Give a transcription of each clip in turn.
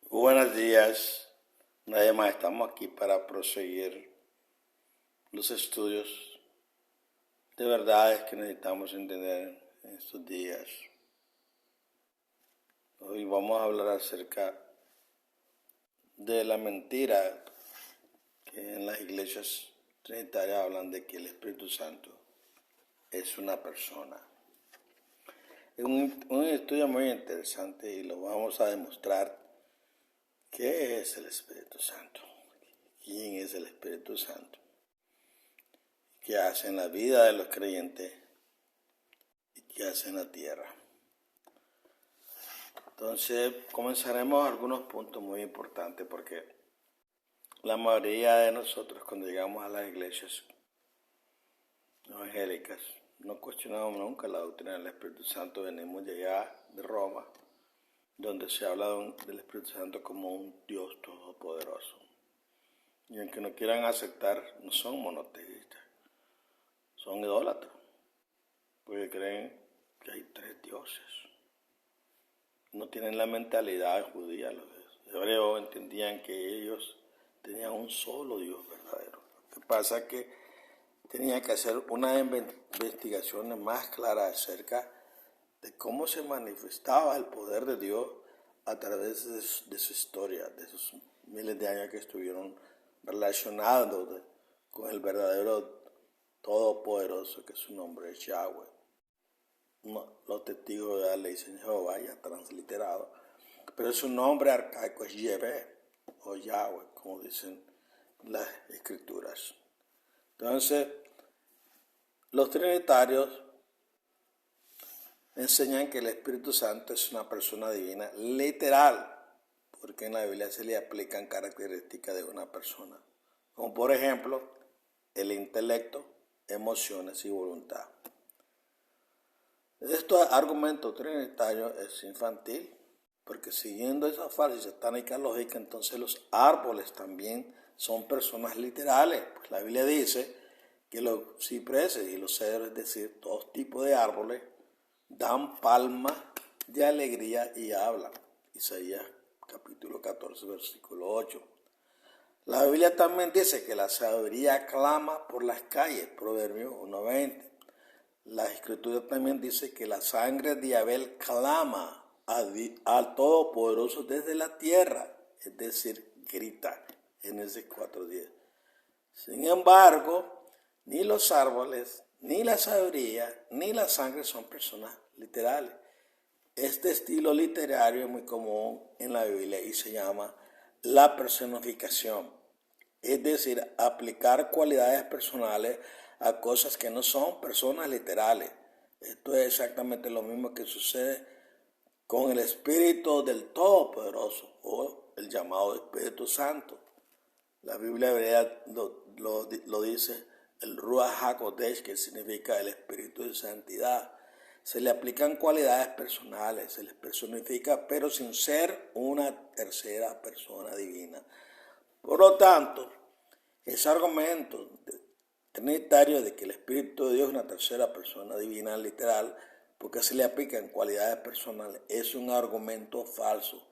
Buenos días. Una vez más estamos aquí para proseguir los estudios de verdades que necesitamos entender en estos días. Hoy vamos a hablar acerca de la mentira que en las iglesias trinitarias hablan de que el Espíritu Santo es una persona. Es un estudio muy interesante y lo vamos a demostrar. ¿Qué es el Espíritu Santo? ¿Quién es el Espíritu Santo? ¿Qué hace en la vida de los creyentes y qué hace en la tierra? Entonces comenzaremos algunos puntos muy importantes porque la mayoría de nosotros cuando llegamos a las iglesias evangélicas no cuestionamos nunca la doctrina del Espíritu Santo. Venimos de allá de Roma, donde se habla del Espíritu Santo como un Dios todopoderoso. Y aunque no quieran aceptar, no son monoteístas, son idólatras, porque creen que hay tres dioses. No tienen la mentalidad judía. Los hebreos entendían que ellos tenían un solo Dios verdadero. Lo que pasa es que tenían que hacer unas investigaciones más claras acerca de cómo se manifestaba el poder de Dios a través de su historia, de esos miles de años que estuvieron relacionados con el verdadero todopoderoso, que su nombre es Yahweh. Los testigos de la ley dicen Jehová, ya transliterado, pero su nombre arcaico es Yahvé o Yahweh, como dicen las escrituras. Entonces, los trinitarios enseñan que el Espíritu Santo es una persona divina literal, porque en la Biblia se le aplican características de una persona, como por ejemplo el intelecto, emociones y voluntad. Este argumento trinitario es infantil, porque siguiendo esa falacia satánica lógica, entonces los árboles también son personas literales. Pues la Biblia dice que los cipreses y los cedros, es decir, todos tipos de árboles, dan palmas de alegría y hablan. Isaías capítulo 14, versículo 8. La Biblia también dice que la sabiduría clama por las calles, Proverbios 1:20. La Escritura también dice que la sangre de Abel clama al Todopoderoso desde la tierra, es decir, grita, Génesis 4:10. Sin embargo, ni los árboles, ni la sabiduría, ni la sangre son personas literales. Este estilo literario es muy común en la Biblia y se llama la personificación, es decir, aplicar cualidades personales a cosas que no son personas literales. Esto es exactamente lo mismo que sucede con el Espíritu del Todopoderoso o el llamado Espíritu Santo. La Biblia hebrea lo dice el Ruach HaKodesh, que significa el Espíritu de Santidad. Se le aplican cualidades personales, se les personifica, pero sin ser una tercera persona divina. Por lo tanto, ese argumento trinitario de que el Espíritu de Dios es una tercera persona divina literal, porque se le aplican cualidades personales, es un argumento falso,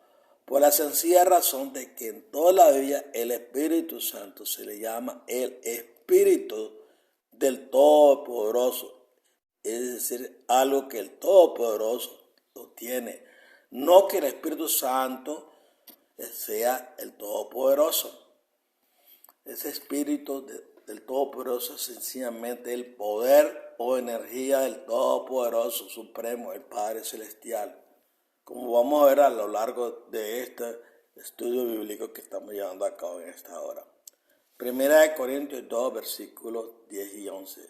por la sencilla razón de que en toda la Biblia el Espíritu Santo se le llama el Espíritu del Todopoderoso, es decir, algo que el Todopoderoso lo tiene, no que el Espíritu Santo sea el Todopoderoso. Ese Espíritu del Todopoderoso es sencillamente el poder o energía del Todopoderoso Supremo, el Padre Celestial, como vamos a ver a lo largo de este estudio bíblico que estamos llevando a cabo en esta hora. Primera de Corintios 2, versículos 10 y 11.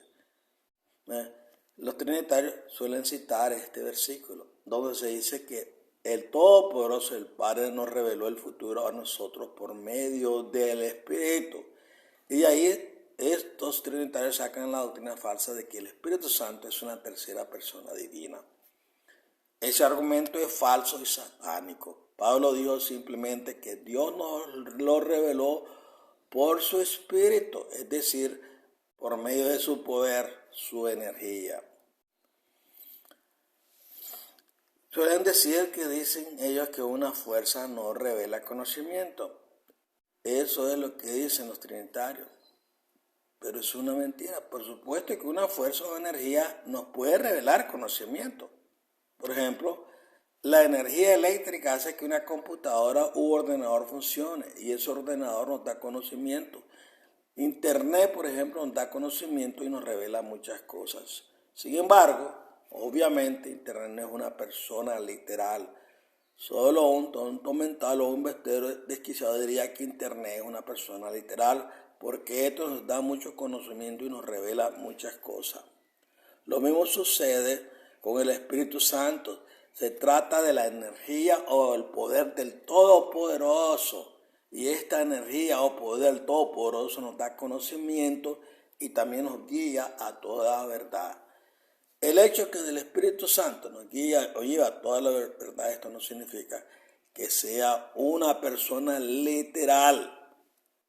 Los trinitarios suelen citar este versículo, donde se dice que el Todopoderoso, el Padre, nos reveló el futuro a nosotros por medio del Espíritu. Y ahí estos trinitarios sacan la doctrina falsa de que el Espíritu Santo es una tercera persona divina. Ese argumento es falso y satánico. Pablo dijo simplemente que Dios nos lo reveló por su Espíritu, es decir, por medio de su poder, su energía. Suelen decir que dicen ellos que una fuerza no revela conocimiento. Eso es lo que dicen los trinitarios. Pero es una mentira. Por supuesto que una fuerza o energía nos puede revelar conocimiento. Por ejemplo, la energía eléctrica hace que una computadora u ordenador funcione y ese ordenador nos da conocimiento. Internet, por ejemplo, nos da conocimiento y nos revela muchas cosas. Sin embargo, obviamente Internet no es una persona literal. Solo un tonto mental o un bestero desquiciado diría que Internet es una persona literal, porque esto nos da mucho conocimiento y nos revela muchas cosas. Lo mismo sucede con el Espíritu Santo. Se trata de la energía o el poder del Todopoderoso. Y esta energía o poder del Todopoderoso nos da conocimiento y también nos guía a toda verdad. El hecho que el Espíritu Santo nos guía o lleva a toda la verdad, esto no significa que sea una persona literal.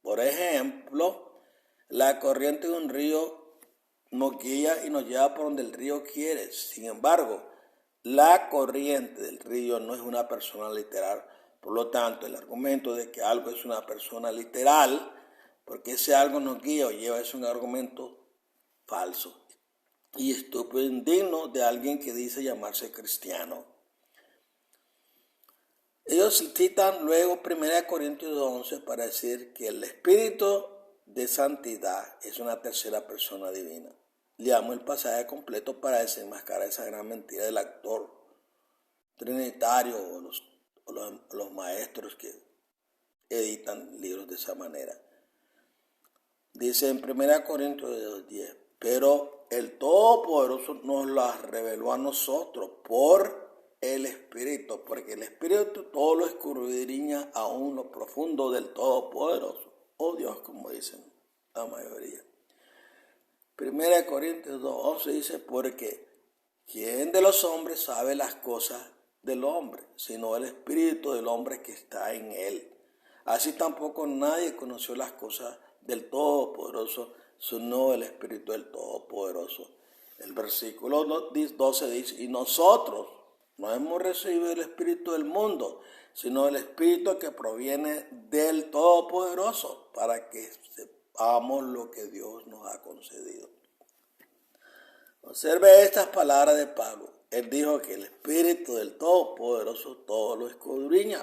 Por ejemplo, la corriente de un río nos guía y nos lleva por donde el río quiere. Sin embargo, la corriente del río no es una persona literal. Por lo tanto, el argumento de que algo es una persona literal, porque ese algo nos guía o lleva, es un argumento falso y estúpido, indigno de alguien que dice llamarse cristiano. Ellos citan luego 1 Corintios 11 para decir que el Espíritu de Santidad es una tercera persona divina. Leamos el pasaje completo para desenmascarar esa gran mentira del actor trinitario o los maestros que editan libros de esa manera. Dice en 1 Corintios 10, pero el Todopoderoso nos las reveló a nosotros por el Espíritu, porque el Espíritu todo lo escudriña aún lo profundo del Todopoderoso. Oh Dios, como dicen la mayoría. 1 Corintios 2:11 dice, porque ¿quién de los hombres sabe las cosas del hombre, sino el Espíritu del hombre que está en él? Así tampoco nadie conoció las cosas del Todopoderoso, sino el Espíritu del Todopoderoso. El versículo 12 dice, y nosotros no hemos recibido el Espíritu del mundo, sino el Espíritu que proviene del Todopoderoso, para que sepamos lo que Dios nos ha concedido. Observe estas palabras de Pablo. Él dijo que el Espíritu del Todopoderoso todo lo escudriña,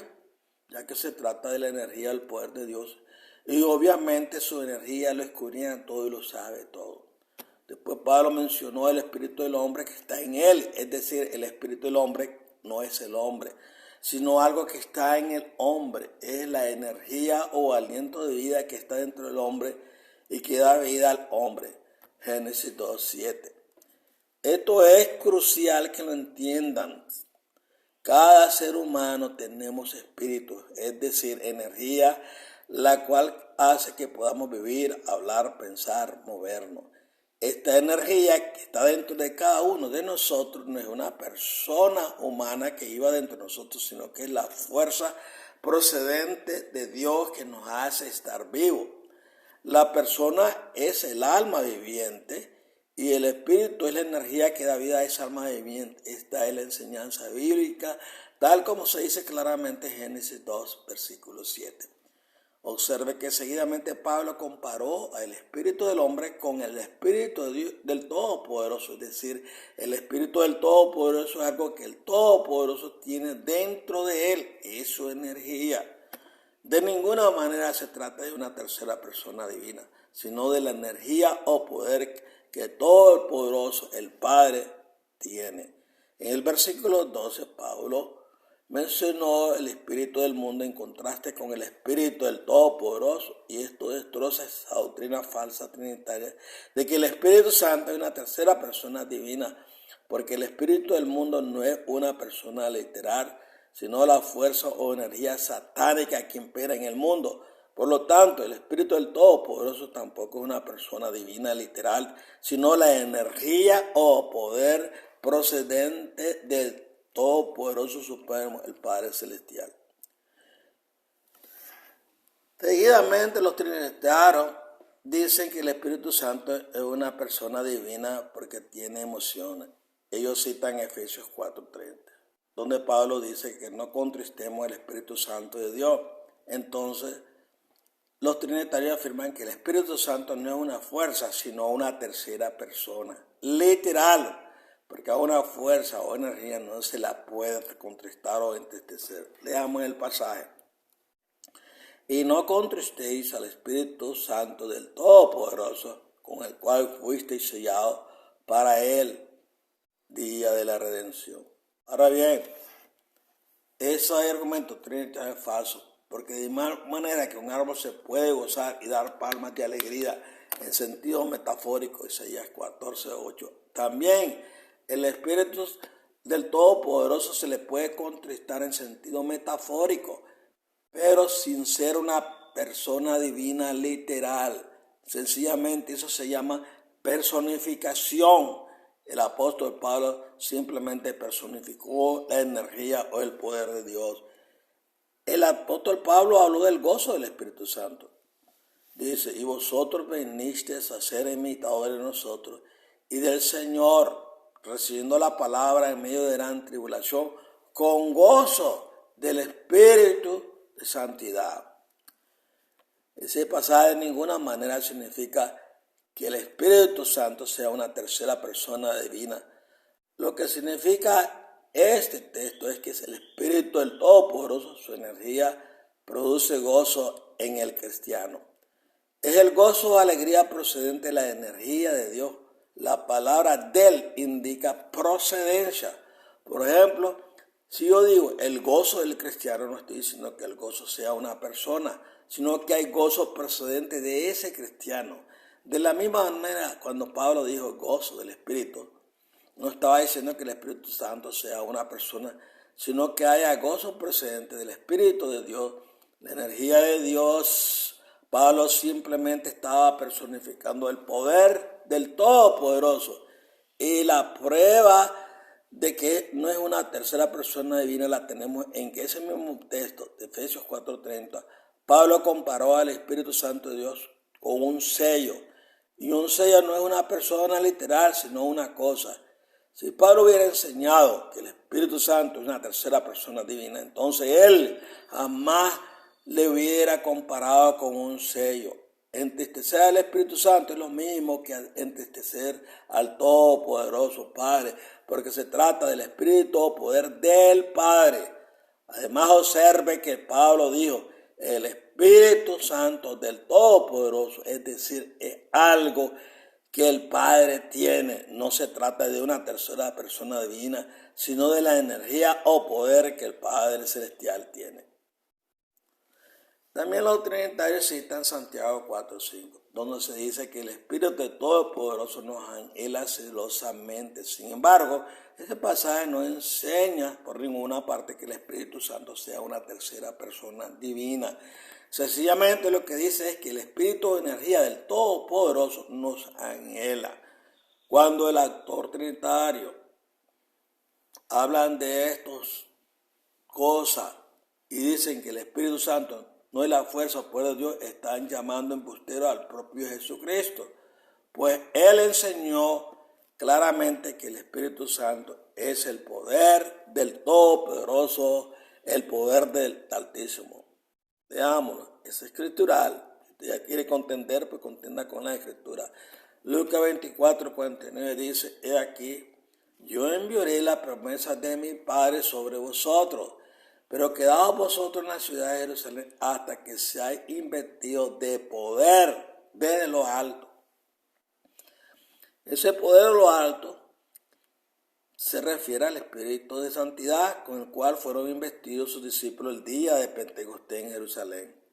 ya que se trata de la energía del poder de Dios. Y obviamente su energía lo escudriña todo y lo sabe todo. Después Pablo mencionó el espíritu del hombre que está en él, es decir, el espíritu del hombre no es el hombre, sino algo que está en el hombre, es la energía o aliento de vida que está dentro del hombre y que da vida al hombre. Génesis 2:7. Esto es crucial que lo entiendan. Cada ser humano tenemos espíritu, es decir, energía, la cual hace que podamos vivir, hablar, pensar, movernos. Esta energía que está dentro de cada uno de nosotros no es una persona humana que iba dentro de nosotros, sino que es la fuerza procedente de Dios que nos hace estar vivos. La persona es el alma viviente y el espíritu es la energía que da vida a esa alma viviente. Esta es la enseñanza bíblica, tal como se dice claramente en Génesis 2, versículo 7. Observe que seguidamente Pablo comparó al espíritu del hombre con el espíritu de Dios, del Todopoderoso. Es decir, el espíritu del Todopoderoso es algo que el Todopoderoso tiene dentro de él. Es su energía. De ninguna manera se trata de una tercera persona divina, sino de la energía o poder que todo el poderoso, el Padre, tiene. En el versículo 12, Pablo mencionó el espíritu del mundo en contraste con el espíritu del Todopoderoso, y esto destroza esa doctrina falsa trinitaria de que el Espíritu Santo es una tercera persona divina, porque el espíritu del mundo no es una persona literal, sino la fuerza o energía satánica que impera en el mundo. Por lo tanto, el espíritu del Todopoderoso tampoco es una persona divina literal, sino la energía o poder procedente del Todopoderoso Supremo, el Padre Celestial. Seguidamente los trinitarios dicen que el Espíritu Santo es una persona divina porque tiene emociones. Ellos citan Efesios 4:30. donde Pablo dice que no contristemos el Espíritu Santo de Dios. Entonces, los trinitarios afirman que el Espíritu Santo no es una fuerza, sino una tercera persona. Literal, porque a una fuerza o energía no se la puede contristar o entristecer. Leamos el pasaje. Y no contristéis al Espíritu Santo del Todopoderoso, con el cual fuisteis sellados para el día de la redención. Ahora bien, ese argumento trinitario es falso, porque de igual manera que un árbol se puede gozar y dar palmas de alegría en sentido metafórico, Isaías 14:8, también el Espíritu del Todopoderoso se le puede contristar en sentido metafórico, pero sin ser una persona divina literal. Sencillamente eso se llama personificación. El apóstol Pablo simplemente personificó la energía o el poder de Dios. El apóstol Pablo habló del gozo del Espíritu Santo. Dice, y vosotros vinisteis a ser imitadores de nosotros y del Señor, recibiendo la palabra en medio de gran tribulación, con gozo del Espíritu de santidad. Ese pasaje de ninguna manera significa que el Espíritu Santo sea una tercera persona divina. Lo que significa este texto es que es el Espíritu del Todopoderoso, su energía produce gozo en el cristiano. Es el gozo o alegría procedente de la energía de Dios. La palabra del indica procedencia. Por ejemplo, si yo digo el gozo del cristiano, no estoy diciendo que el gozo sea una persona, sino que hay gozo procedente de ese cristiano. De la misma manera, cuando Pablo dijo gozo del Espíritu, no estaba diciendo que el Espíritu Santo sea una persona, sino que haya gozo procedente del Espíritu de Dios, la energía de Dios. Pablo simplemente estaba personificando el poder del Todopoderoso. Y la prueba de que no es una tercera persona divina la tenemos en que ese mismo texto de Efesios 4:30, Pablo comparó al Espíritu Santo de Dios con un sello. Y un sello no es una persona literal, sino una cosa. Si Pablo hubiera enseñado que el Espíritu Santo es una tercera persona divina, entonces él jamás le hubiera comparado con un sello. Entristecer al Espíritu Santo es lo mismo que entristecer al Todopoderoso Padre, porque se trata del Espíritu o poder del Padre. Además, observe que Pablo dijo, el Espíritu Santo del Todopoderoso, es decir, es algo que el Padre tiene. No se trata de una tercera persona divina, sino de la energía o poder que el Padre Celestial tiene. También los trinitarios citan Santiago 4:5, donde se dice que el Espíritu de Todopoderoso nos anhela celosamente. Sin embargo, este pasaje no enseña por ninguna parte que el Espíritu Santo sea una tercera persona divina. Sencillamente lo que dice es que el Espíritu de energía del Todopoderoso nos anhela. Cuando el actor trinitario hablan de estas cosas y dicen que el Espíritu Santo no es la fuerza o poder de Dios, están llamando embustero al propio Jesucristo. Pues Él enseñó claramente que el Espíritu Santo es el poder del Todopoderoso, el poder del Altísimo. Veámoslo, es escritural. Si usted ya quiere contender, pues contenda con la escritura. Lucas 24:49 dice, he aquí, yo enviaré la promesa de mi Padre sobre vosotros, pero quedaos vosotros en la ciudad de Jerusalén hasta que seáis investidos de poder desde lo alto. Ese poder de lo alto se refiere al Espíritu de Santidad con el cual fueron investidos sus discípulos el día de Pentecostés en Jerusalén.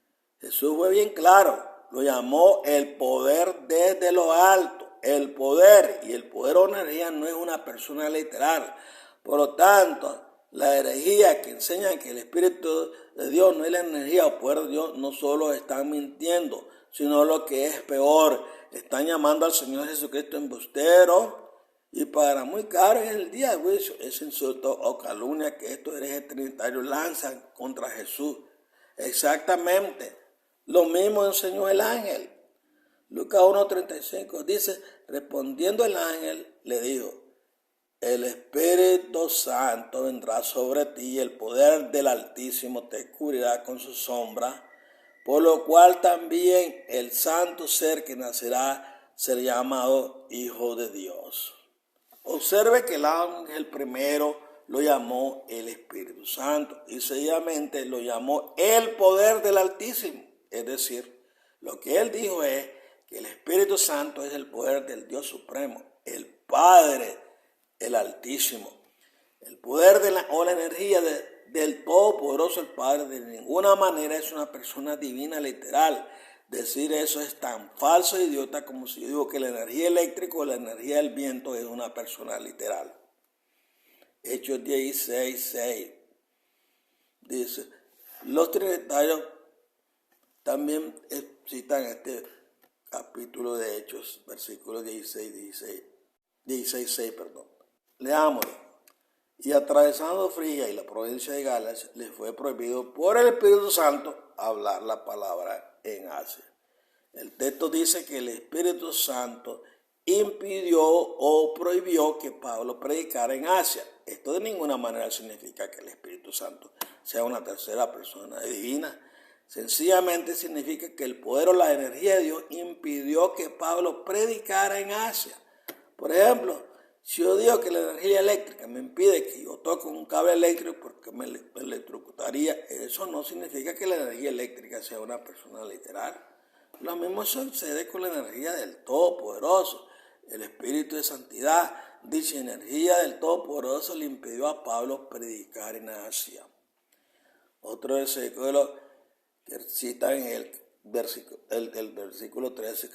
Jesús fue bien claro, lo llamó el poder desde lo alto. El poder y el poder o energía no es una persona literal. Por lo tanto, la herejía que enseña que el Espíritu de Dios no es la energía o poder de Dios, no solo están mintiendo, sino lo que es peor, están llamando al Señor Jesucristo embustero. Y para muy caro en el día de juicio, ese insulto o calumnia que estos herejes trinitarios lanzan contra Jesús. Exactamente, lo mismo enseñó el ángel. Lucas 1:35 dice, respondiendo el ángel, le dijo, el Espíritu Santo vendrá sobre ti y el poder del Altísimo te cubrirá con su sombra, por lo cual también el santo ser que nacerá será llamado Hijo de Dios. Observe que el ángel primero lo llamó el Espíritu Santo y seguidamente lo llamó el poder del Altísimo. Es decir, lo que él dijo es que el Espíritu Santo es el poder del Dios Supremo, el Padre, el Altísimo. El poder o la energía del Todopoderoso, el Padre, de ninguna manera es una persona divina literal. Decir eso es tan falso e idiota como si yo digo que la energía eléctrica o la energía del viento es una persona literal. Hechos 16:6 dice, los trinitarios también citan este capítulo de Hechos, versículos 16:6. Leámoslo. Y atravesando Frigia y la provincia de Galacia, les fue prohibido por el Espíritu Santo hablar la palabra en Asia. El texto dice que el Espíritu Santo impidió o prohibió que Pablo predicara en Asia. Esto de ninguna manera significa que el Espíritu Santo sea una tercera persona divina. Sencillamente significa que el poder o la energía de Dios impidió que Pablo predicara en Asia. Por ejemplo, si yo digo que la energía eléctrica me impide que yo toque un cable eléctrico porque me electrocutaría, eso no significa que la energía eléctrica sea una persona literal. Lo mismo sucede con la energía del Todopoderoso. El Espíritu de Santidad, dicha energía del Todopoderoso le impidió a Pablo predicar en Asia. Otro versículo que cita en el versículo 13,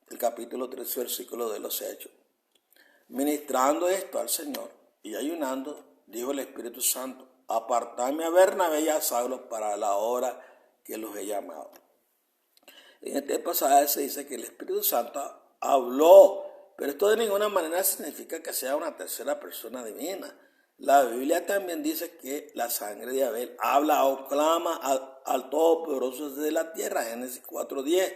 el capítulo 13, versículo de los Hechos. Ministrando esto al Señor y ayunando, dijo el Espíritu Santo, apartadme a Bernabé y a Saulo para la hora que los he llamado. En este pasaje se dice que el Espíritu Santo habló, pero esto de ninguna manera significa que sea una tercera persona divina. La Biblia también dice que la sangre de Abel habla o clama al Todopoderoso desde la tierra, Génesis 4:10,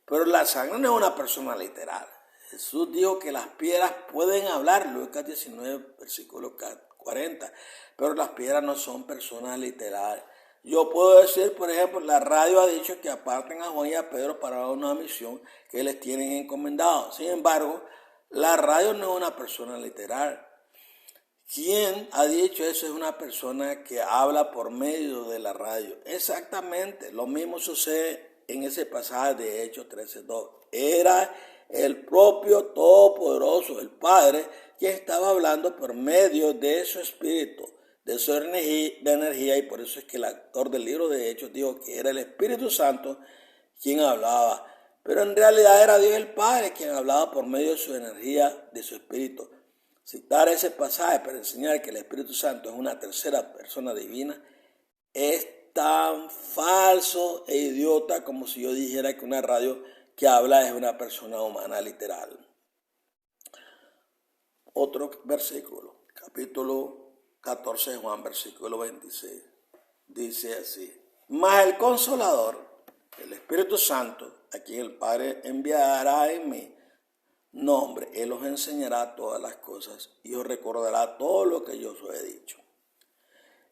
pero la sangre no es una persona literal. Jesús dijo que las piedras pueden hablar, Lucas 19, versículo 40, pero las piedras no son personas literales. Yo puedo decir, por ejemplo, la radio ha dicho que aparten a Juan y a Pedro para una misión que les tienen encomendado. Sin embargo, la radio no es una persona literal. ¿Quién ha dicho eso? Es una persona que habla por medio de la radio. Exactamente, lo mismo sucede en ese pasaje de Hechos 13:2. Era el propio Todopoderoso, el Padre, quien estaba hablando por medio de su Espíritu, de su energía, y por eso es que el autor del libro de Hechos dijo que era el Espíritu Santo quien hablaba. Pero en realidad era Dios el Padre quien hablaba por medio de su energía, de su Espíritu. Citar ese pasaje para enseñar que el Espíritu Santo es una tercera persona divina es tan falso e idiota como si yo dijera que una radio que habla es una persona humana literal. Otro versículo, capítulo 14 de Juan, versículo 26, dice así: mas el Consolador, el Espíritu Santo, a quien el Padre enviará en mi nombre, Él os enseñará todas las cosas y os recordará todo lo que yo os he dicho.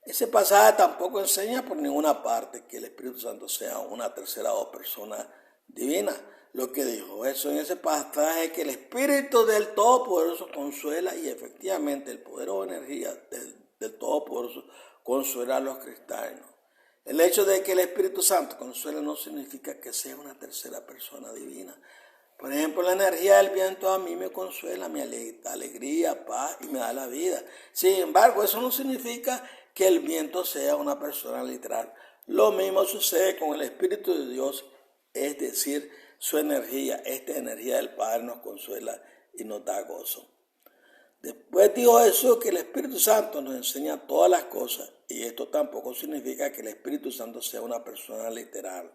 Ese pasaje tampoco enseña por ninguna parte que el Espíritu Santo sea una tercera o persona divina. Lo que dijo eso en ese pasaje es que el Espíritu del Todopoderoso consuela, y efectivamente el poder o energía del Todopoderoso consuela a los cristianos. El hecho de que el Espíritu Santo consuela no significa que sea una tercera persona divina. Por ejemplo, la energía del viento a mí me consuela, me da alegría, paz y me da la vida. Sin embargo, eso no significa que el viento sea una persona literal. Lo mismo sucede con el Espíritu de Dios, es decir, su energía. Esta energía del Padre nos consuela y nos da gozo. Después dijo Jesús que el Espíritu Santo nos enseña todas las cosas, y esto tampoco significa que el Espíritu Santo sea una persona literal.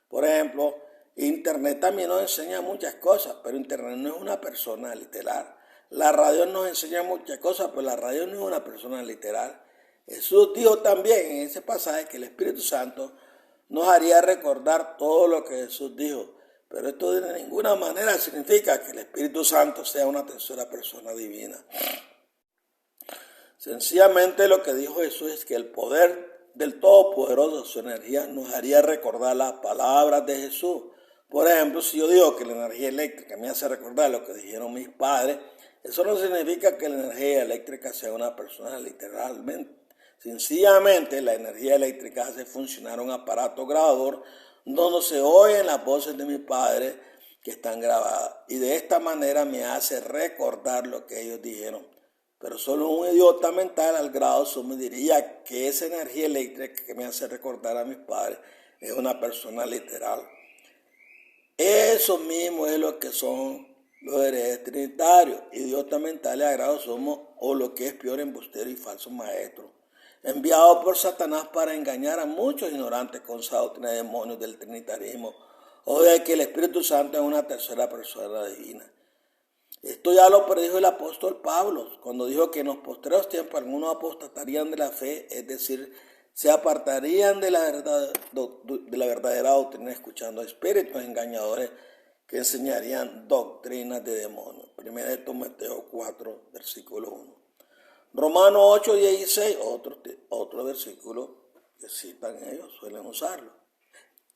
Por ejemplo, Internet también nos enseña muchas cosas, pero Internet no es una persona literal. La radio nos enseña muchas cosas, pero la radio no es una persona literal. Jesús dijo también en ese pasaje que el Espíritu Santo nos haría recordar todo lo que Jesús dijo, pero esto de ninguna manera significa que el Espíritu Santo sea una tercera persona divina. Sencillamente lo que dijo Jesús es que el poder del Todopoderoso, su energía, nos haría recordar las palabras de Jesús. Por ejemplo, si yo digo que la energía eléctrica me hace recordar lo que dijeron mis padres, eso no significa que la energía eléctrica sea una persona literalmente. Sencillamente la energía eléctrica hace funcionar un aparato grabador donde se oyen las voces de mis padres que están grabadas. Y de esta manera me hace recordar lo que ellos dijeron. Pero solo un idiota mental al grado sumo diría que esa energía eléctrica que me hace recordar a mis padres es una persona literal. Eso mismo es lo que son los herejes trinitarios, idiotas mentales a grado sumo, o lo que es peor, embusteros y falsos maestros, enviados por Satanás para engañar a muchos ignorantes con esa doctrina de demonios del trinitarismo o de que el Espíritu Santo es una tercera persona divina. Esto ya lo predijo el apóstol Pablo cuando dijo que en los postreros tiempos algunos apostatarían de la fe, es decir, se apartarían de la verdadera doctrina escuchando a espíritus engañadores que enseñarían doctrinas de demonios. 1 Timoteo 4, versículo 1. Romanos 8, 16, otro versículo que citan ellos, suelen usarlo.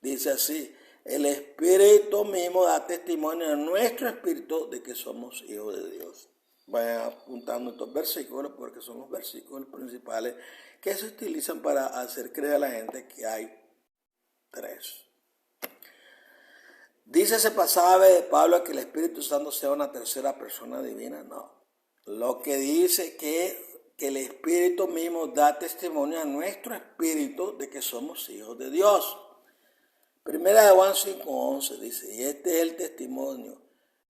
Dice así: el Espíritu mismo da testimonio a nuestro espíritu de que somos hijos de Dios. Vayan apuntando estos versículos porque son los versículos principales que se utilizan para hacer creer a la gente que hay tres. ¿Dice ese pasaje de Pablo que el Espíritu Santo sea una tercera persona divina? No. Lo que dice que el Espíritu mismo da testimonio a nuestro espíritu de que somos hijos de Dios. Primera de Juan 5:11 dice: y este es el testimonio,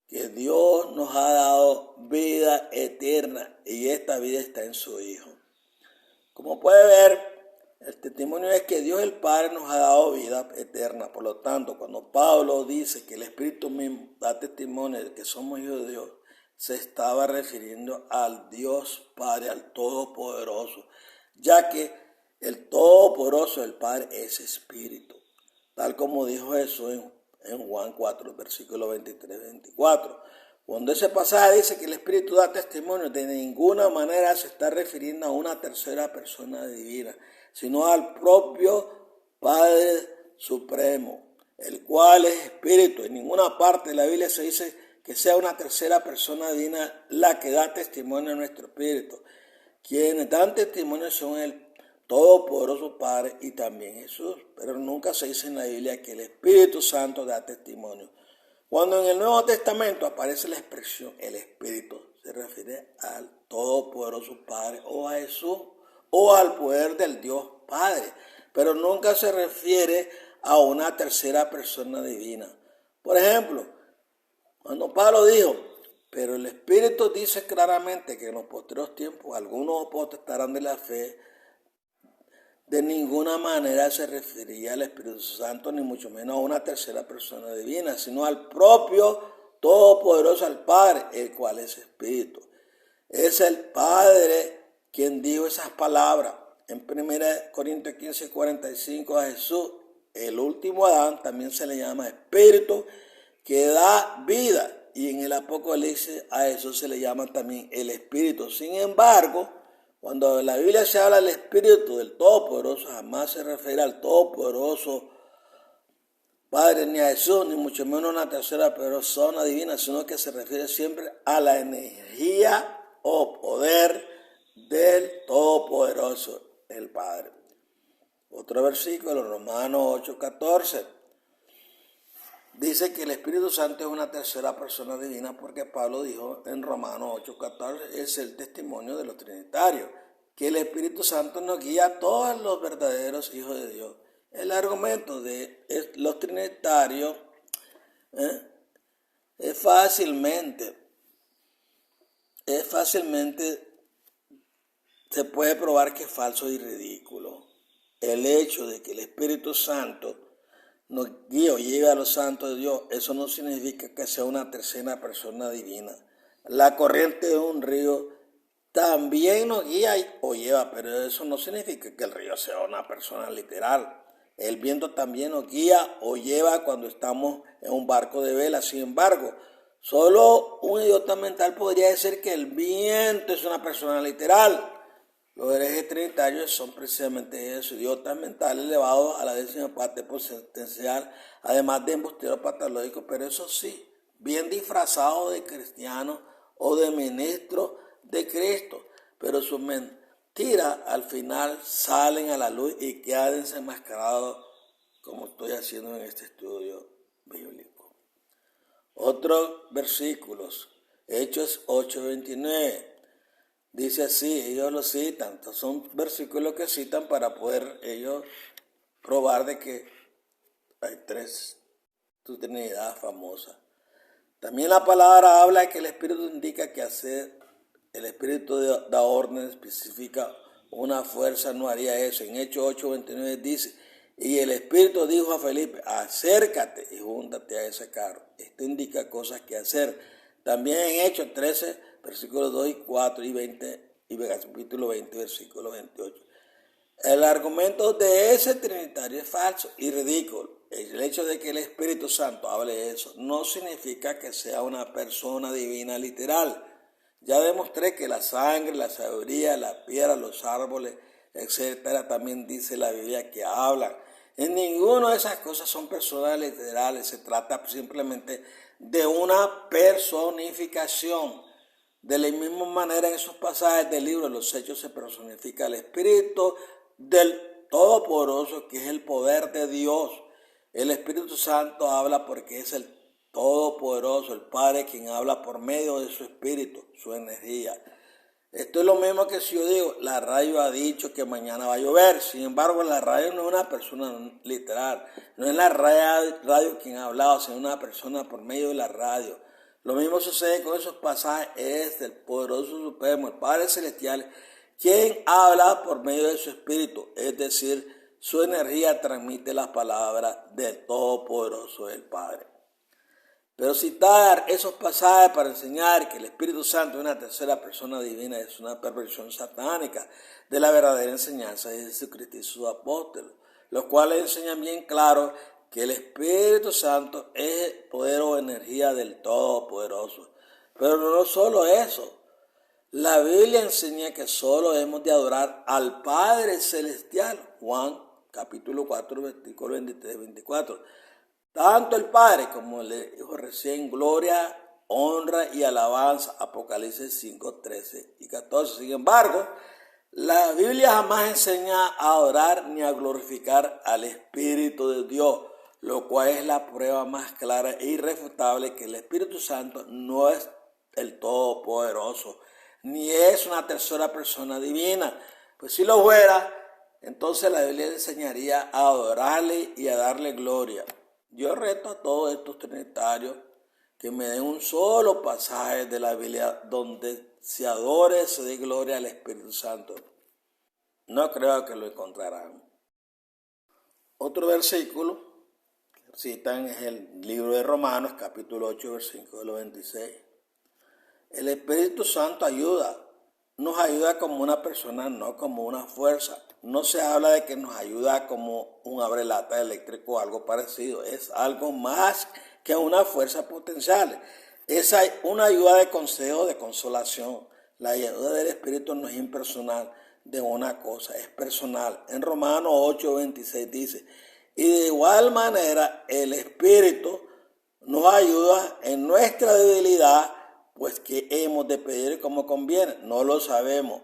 que Dios nos ha dado vida eterna y esta vida está en su Hijo. Como puede ver, el testimonio es que Dios el Padre nos ha dado vida eterna. Por lo tanto, cuando Pablo dice que el Espíritu mismo da testimonio de que somos hijos de Dios, se estaba refiriendo al Dios Padre, al Todopoderoso, ya que el Todopoderoso, el Padre, es Espíritu. Tal como dijo Jesús en Juan 4, versículo 23-24. Cuando ese pasaje dice que el Espíritu da testimonio, de ninguna manera se está refiriendo a una tercera persona divina, sino al propio Padre Supremo, el cual es Espíritu. En ninguna parte de la Biblia se dice que sea una tercera persona divina la que da testimonio a nuestro espíritu. Quienes dan testimonio son el Todopoderoso Padre y también Jesús, pero nunca se dice en la Biblia que el Espíritu Santo da testimonio. Cuando en el Nuevo Testamento aparece la expresión el Espíritu, se refiere al Todopoderoso Padre o a Jesús o al poder del Dios Padre, pero nunca se refiere a una tercera persona divina. Por ejemplo, cuando Pablo dijo: pero el Espíritu dice claramente que en los posteriores tiempos algunos apostatarán de la fe, de ninguna manera se refería al Espíritu Santo, ni mucho menos a una tercera persona divina, sino al propio Todopoderoso, al Padre, el cual es Espíritu. Es el Padre quien dijo esas palabras. En 1 Corintios 15, 45, a Jesús, el último Adán, también se le llama Espíritu, que da vida. Y en el Apocalipsis a Jesús se le llama también el Espíritu. Sin embargo, cuando en la Biblia se habla del Espíritu del Todopoderoso, jamás se refiere al Todopoderoso Padre, ni a Jesús, ni mucho menos a una tercera persona divina, sino que se refiere siempre a la energía o poder del Todopoderoso, el Padre. Otro versículo, Romanos 8:14. Dice que el Espíritu Santo es una tercera persona divina porque Pablo dijo en Romanos 8:14, es el testimonio de los trinitarios, que el Espíritu Santo nos guía a todos los verdaderos hijos de Dios. El argumento de los trinitarios es fácilmente se puede probar que es falso y ridículo. El hecho de que el Espíritu Santo nos guía o lleva a los santos de Dios, eso no significa que sea una tercera persona divina. La corriente de un río también nos guía o lleva, pero eso no significa que el río sea una persona literal. El viento también nos guía o lleva cuando estamos en un barco de vela. Sin embargo, solo un idiota mental podría decir que el viento es una persona literal. Los herejes trinitarios son precisamente eso, idiotas mentales elevados a la 10ª parte potencial, además de embusteros patológicos, pero eso sí, bien disfrazados de cristianos o de ministros de Cristo, pero sus mentiras al final salen a la luz y quedan desenmascarados, como estoy haciendo en este estudio bíblico. Otros versículos, Hechos 8:29. Dice así, ellos lo citan, entonces son versículos que citan para poder ellos probar de que hay tres Trinidad famosa. También la palabra habla de que el Espíritu indica que hacer, el Espíritu da orden específica, una fuerza no haría eso. En Hechos 8:29 dice, y el Espíritu dijo a Felipe, acércate y júntate a ese carro. Esto indica cosas que hacer. También en Hechos 13, versículos 2 y 4 y 20, y capítulo 20, versículo 28. El argumento de ese trinitario es falso y ridículo. El hecho de que el Espíritu Santo hable eso no significa que sea una persona divina literal. Ya demostré que la sangre, la sabiduría, la piedra, los árboles, etcétera, también dice la Biblia que hablan. En ninguna de esas cosas son personas literales, se trata simplemente de una personificación. De la misma manera en esos pasajes del libro de los Hechos se personifica el Espíritu del Todopoderoso, que es el poder de Dios. El Espíritu Santo habla porque es el Todopoderoso, el Padre, quien habla por medio de su Espíritu, su energía. Esto es lo mismo que si yo digo, la radio ha dicho que mañana va a llover. Sin embargo, la radio no es una persona literal. No es la radio quien ha hablado, sino una persona por medio de la radio. Lo mismo sucede con esos pasajes, es del poderoso supremo, el Padre Celestial, quien habla por medio de su Espíritu. Es decir, su energía transmite las palabras del Todopoderoso del Padre. Pero citar esos pasajes para enseñar que el Espíritu Santo es una tercera persona divina es una perversión satánica de la verdadera enseñanza de Jesucristo y sus apóstoles, los cuales enseñan bien claro que el Espíritu Santo es poder o energía del Todopoderoso. Pero no solo eso, la Biblia enseña que solo hemos de adorar al Padre Celestial, Juan capítulo 4, versículo 23-24. Tanto el Padre, como le dijo recién, gloria, honra y alabanza, Apocalipsis 5, 13 y 14. Sin embargo, la Biblia jamás enseña a adorar ni a glorificar al Espíritu de Dios, lo cual es la prueba más clara e irrefutable que el Espíritu Santo no es el Todopoderoso, ni es una tercera persona divina. Pues si lo fuera, entonces la Biblia enseñaría a adorarle y a darle gloria. Yo reto a todos estos trinitarios que me den un solo pasaje de la Biblia donde se adore, se dé gloria al Espíritu Santo. No creo que lo encontrarán. Otro versículo que citan es el libro de Romanos, capítulo 8, versículo 26. El Espíritu Santo nos ayuda como una persona, no como una fuerza. No se habla de que nos ayuda como un abrelata eléctrico o algo parecido. Es algo más que una fuerza potencial. Es una ayuda de consejo, de consolación. La ayuda del Espíritu no es impersonal de una cosa, es personal. En Romanos 8:26 dice, y de igual manera el Espíritu nos ayuda en nuestra debilidad, pues que hemos de pedir como conviene, no lo sabemos.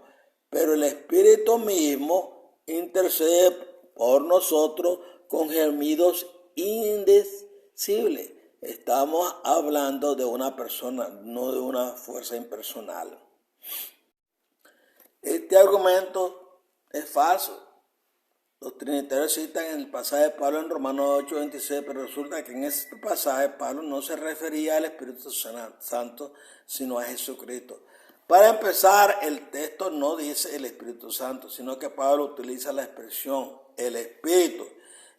Pero el Espíritu mismo intercede por nosotros con gemidos indecibles. Estamos hablando de una persona, no de una fuerza impersonal. Este argumento es falso. Los trinitarios citan el pasaje de Pablo en Romanos 8:26, pero resulta que en este pasaje Pablo no se refería al Espíritu Santo, sino a Jesucristo. Para empezar, el texto no dice el Espíritu Santo, sino que Pablo utiliza la expresión el Espíritu.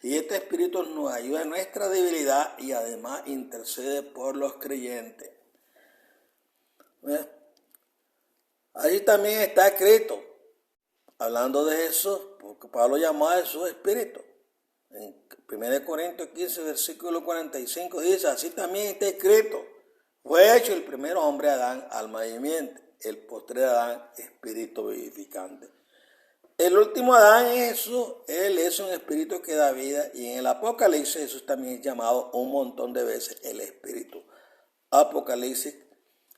Y este Espíritu nos ayuda en nuestra debilidad y además intercede por los creyentes. Ahí también está escrito, hablando de Jesús, porque Pablo llamó a Jesús Espíritu. En 1 Corintios 15, versículo 45 dice, así también está escrito, fue hecho el primer hombre Adán, alma viviente, el postre Adán, espíritu vivificante. El último Adán es Jesús, Él es un espíritu que da vida y en el Apocalipsis Jesús también es llamado un montón de veces el espíritu. Apocalipsis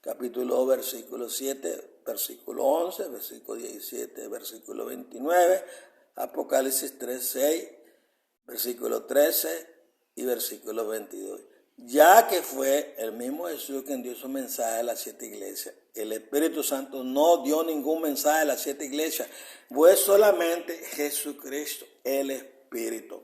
capítulo 2, versículo 7, versículo 11, versículo 17, versículo 29, Apocalipsis 3, 6, versículo 13 y versículo 22. Ya que fue el mismo Jesús quien dio su mensaje a las 7 iglesias. El Espíritu Santo no dio ningún mensaje a las 7 iglesias, fue solamente Jesucristo, el Espíritu.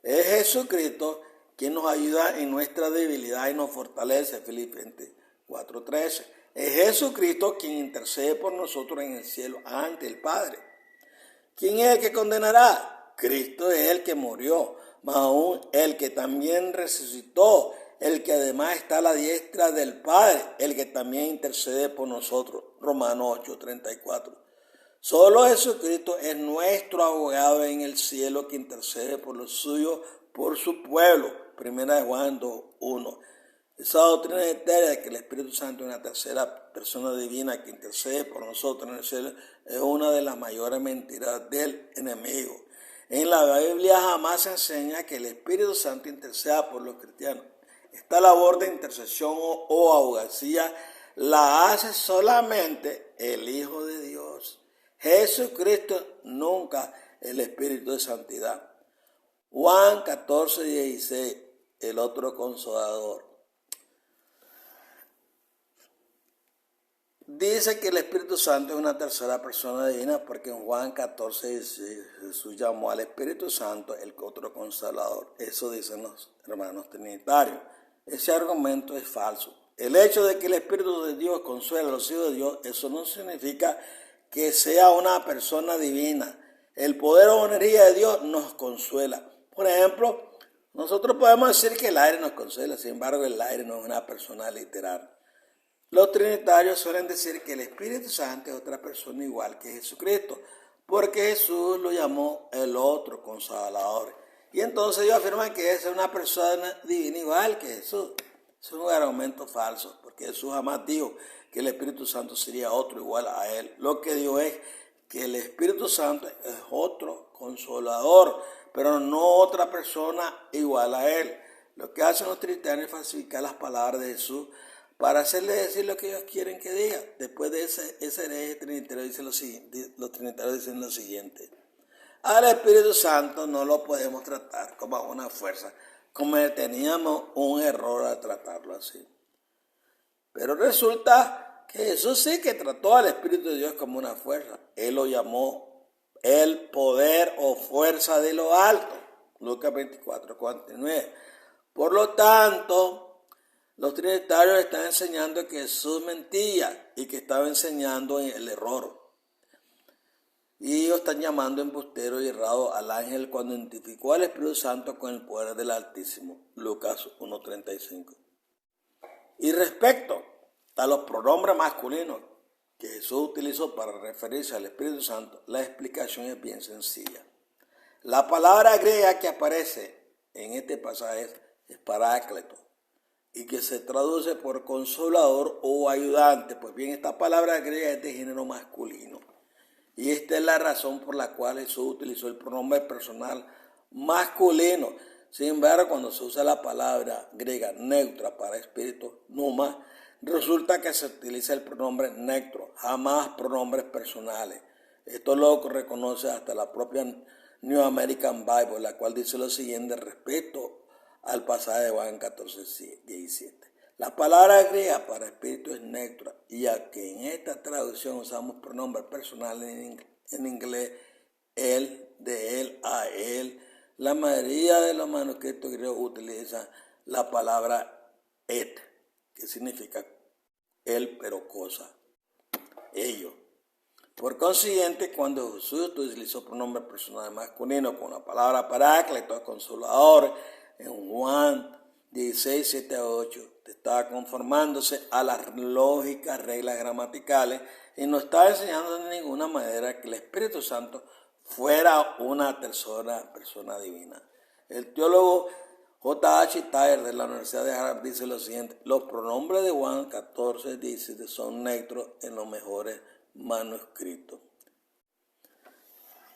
Es Jesucristo quien nos ayuda en nuestra debilidad y nos fortalece, Filipenses 4:13. Es Jesucristo quien intercede por nosotros en el cielo ante el Padre. ¿Quién es el que condenará? Cristo es el que murió, más aún el que también resucitó, el que además está a la diestra del Padre, el que también intercede por nosotros. Romanos 8:34. Solo Jesucristo es nuestro abogado en el cielo que intercede por los suyos, por su pueblo. Primera de Juan 2:1. Esa doctrina etérea de que el Espíritu Santo es una tercera persona divina que intercede por nosotros en el cielo es una de las mayores mentiras del enemigo. En la Biblia jamás se enseña que el Espíritu Santo interceda por los cristianos. Esta labor de intercesión o abogacía la hace solamente el Hijo de Dios. Jesucristo, nunca el Espíritu de Santidad. Juan 14:16, el otro consolador. Dice que el Espíritu Santo es una tercera persona divina porque en Juan 14:16 Jesús llamó al Espíritu Santo el otro consolador. Eso dicen los hermanos trinitarios. Ese argumento es falso. El hecho de que el Espíritu de Dios consuela a los hijos de Dios, eso no significa que sea una persona divina. El poder o energía de Dios nos consuela. Por ejemplo, nosotros podemos decir que el aire nos consuela, sin embargo el aire no es una persona literal. Los trinitarios suelen decir que el Espíritu Santo es otra persona igual que Jesucristo, porque Jesús lo llamó el otro consolador. Y entonces ellos afirman que esa es una persona divina igual que Jesús. Es un argumento falso, porque Jesús jamás dijo que el Espíritu Santo sería otro igual a él. Lo que dijo es que el Espíritu Santo es otro consolador, pero no otra persona igual a él. Lo que hacen los trinitarios es falsificar las palabras de Jesús para hacerle decir lo que ellos quieren que diga. Después de ese hereje trinitario los trinitarios dicen lo siguiente: al Espíritu Santo no lo podemos tratar como una fuerza, como teníamos un error al tratarlo así. Pero resulta que Jesús sí que trató al Espíritu de Dios como una fuerza. Él lo llamó el poder o fuerza de lo alto. Lucas 24:49. Por lo tanto, los trinitarios están enseñando que Jesús mentía y que estaba enseñando el error. Y ellos están llamando embustero y errado al ángel cuando identificó al Espíritu Santo con el poder del Altísimo. Lucas 1:35. Y respecto a los pronombres masculinos que Jesús utilizó para referirse al Espíritu Santo, la explicación es bien sencilla. La palabra griega que aparece en este pasaje es parácleto, y que se traduce por consolador o ayudante. Pues bien, esta palabra griega es de género masculino. Y esta es la razón por la cual Jesús utilizó el pronombre personal masculino. Sin embargo, cuando se usa la palabra griega neutra para espíritu, pneuma, resulta que se utiliza el pronombre neutro, jamás pronombres personales. Esto lo reconoce hasta la propia New American Bible, la cual dice lo siguiente respecto al pasaje de Juan 14:17. La palabra griega para espíritu es neutra, y ya que en esta traducción usamos pronombres personales en inglés, él, de él, a él, la mayoría de los manuscritos griegos utilizan la palabra et, que significa él, pero cosa, ellos. Por consiguiente, cuando Jesús utilizó pronombres personales masculinos con la palabra parácleto, consolador, en Juan 16, 7 a 8, estaba conformándose a las lógicas reglas gramaticales y no estaba enseñando de ninguna manera que el Espíritu Santo fuera una tercera persona divina. El teólogo J.H. Tyler de la Universidad de Harvard dice lo siguiente: los pronombres de Juan 14:17 son neutros en los mejores manuscritos.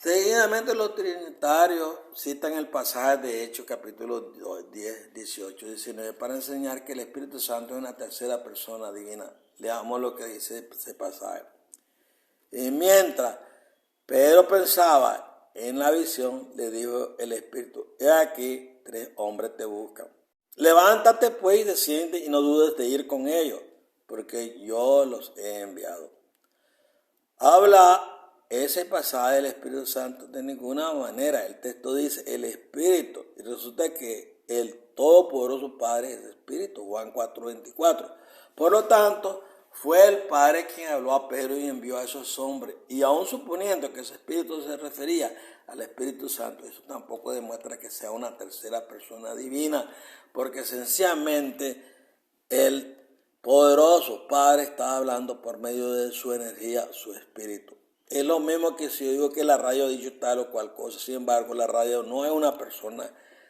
Seguidamente los trinitarios citan el pasaje de Hechos capítulo 10, 18, 19 para enseñar que el Espíritu Santo es una tercera persona divina. Leamos lo que dice ese pasaje. Y mientras Pedro pensaba en la visión, le dijo el Espíritu: he aquí, 3 hombres te buscan. Levántate pues y desciende y no dudes de ir con ellos, porque yo los he enviado. Habla ese pasaje del Espíritu Santo de ninguna manera. El texto dice el Espíritu, y resulta que el Todopoderoso Padre es Espíritu, Juan 4:24. Por lo tanto, fue el Padre quien habló a Pedro y envió a esos hombres. Y aún suponiendo que ese Espíritu se refería al Espíritu Santo, eso tampoco demuestra que sea una tercera persona divina, porque sencillamente el poderoso Padre está hablando por medio de su energía, su espíritu. Es lo mismo que si yo digo que la radio ha dicho tal o cual cosa. Sin embargo, la radio no es una persona,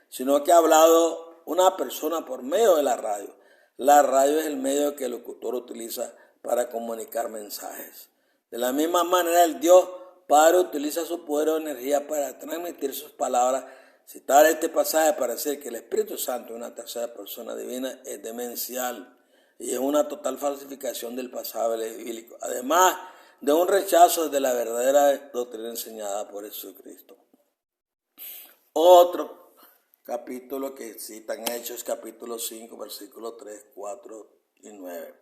sino que ha hablado una persona por medio de la radio. La radio es el medio que el locutor utiliza para comunicar mensajes. De la misma manera, el Dios Padre utiliza su poder o energía para transmitir sus palabras. Citar este pasaje para decir que el Espíritu Santo es una tercera persona divina es demencial y es una total falsificación del pasaje bíblico, además de un rechazo de la verdadera doctrina enseñada por Jesucristo. Otro capítulo que citan Hechos, capítulo 5, versículos 3, 4 y 9.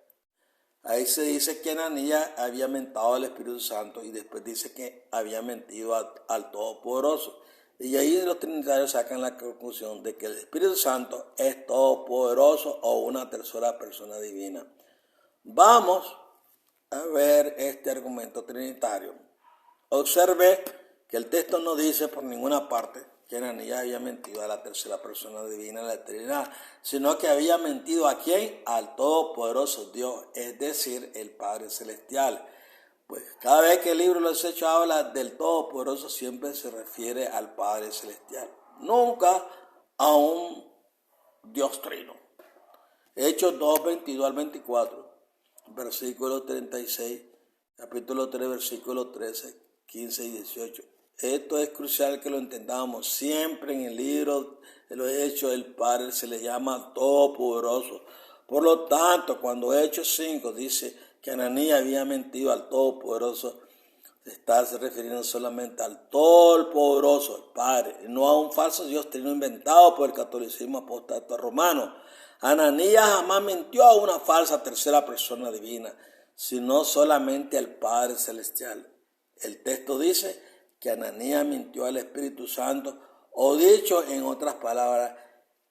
Ahí se dice que Ananías había mentado al Espíritu Santo y después dice que había mentido al Todopoderoso. Y ahí los trinitarios sacan la conclusión de que el Espíritu Santo es todopoderoso o una tercera persona divina. Vamos a ver este argumento trinitario. Observe que el texto no dice por ninguna parte que Ananías había mentido a la tercera persona divina de la Trinidad, sino que había mentido ¿a quién? Al todopoderoso Dios, es decir, el Padre Celestial. Pues cada vez que el libro de los Hechos habla del Todopoderoso, siempre se refiere al Padre Celestial, nunca a un Dios trino. Hechos 2, 22 al 24, versículo 36, capítulo 3, versículo 13, 15 y 18. Esto es crucial que lo entendamos. Siempre en el libro de los Hechos el Padre se le llama Todopoderoso. Por lo tanto, cuando Hechos 5 dice que Ananías había mentido al Todopoderoso, se está refiriendo solamente al Todopoderoso, el Padre, no a un falso Dios trino inventado por el catolicismo apostólico romano. Ananías jamás mintió a una falsa tercera persona divina, sino solamente al Padre Celestial. El texto dice que Ananías mintió al Espíritu Santo, o dicho en otras palabras,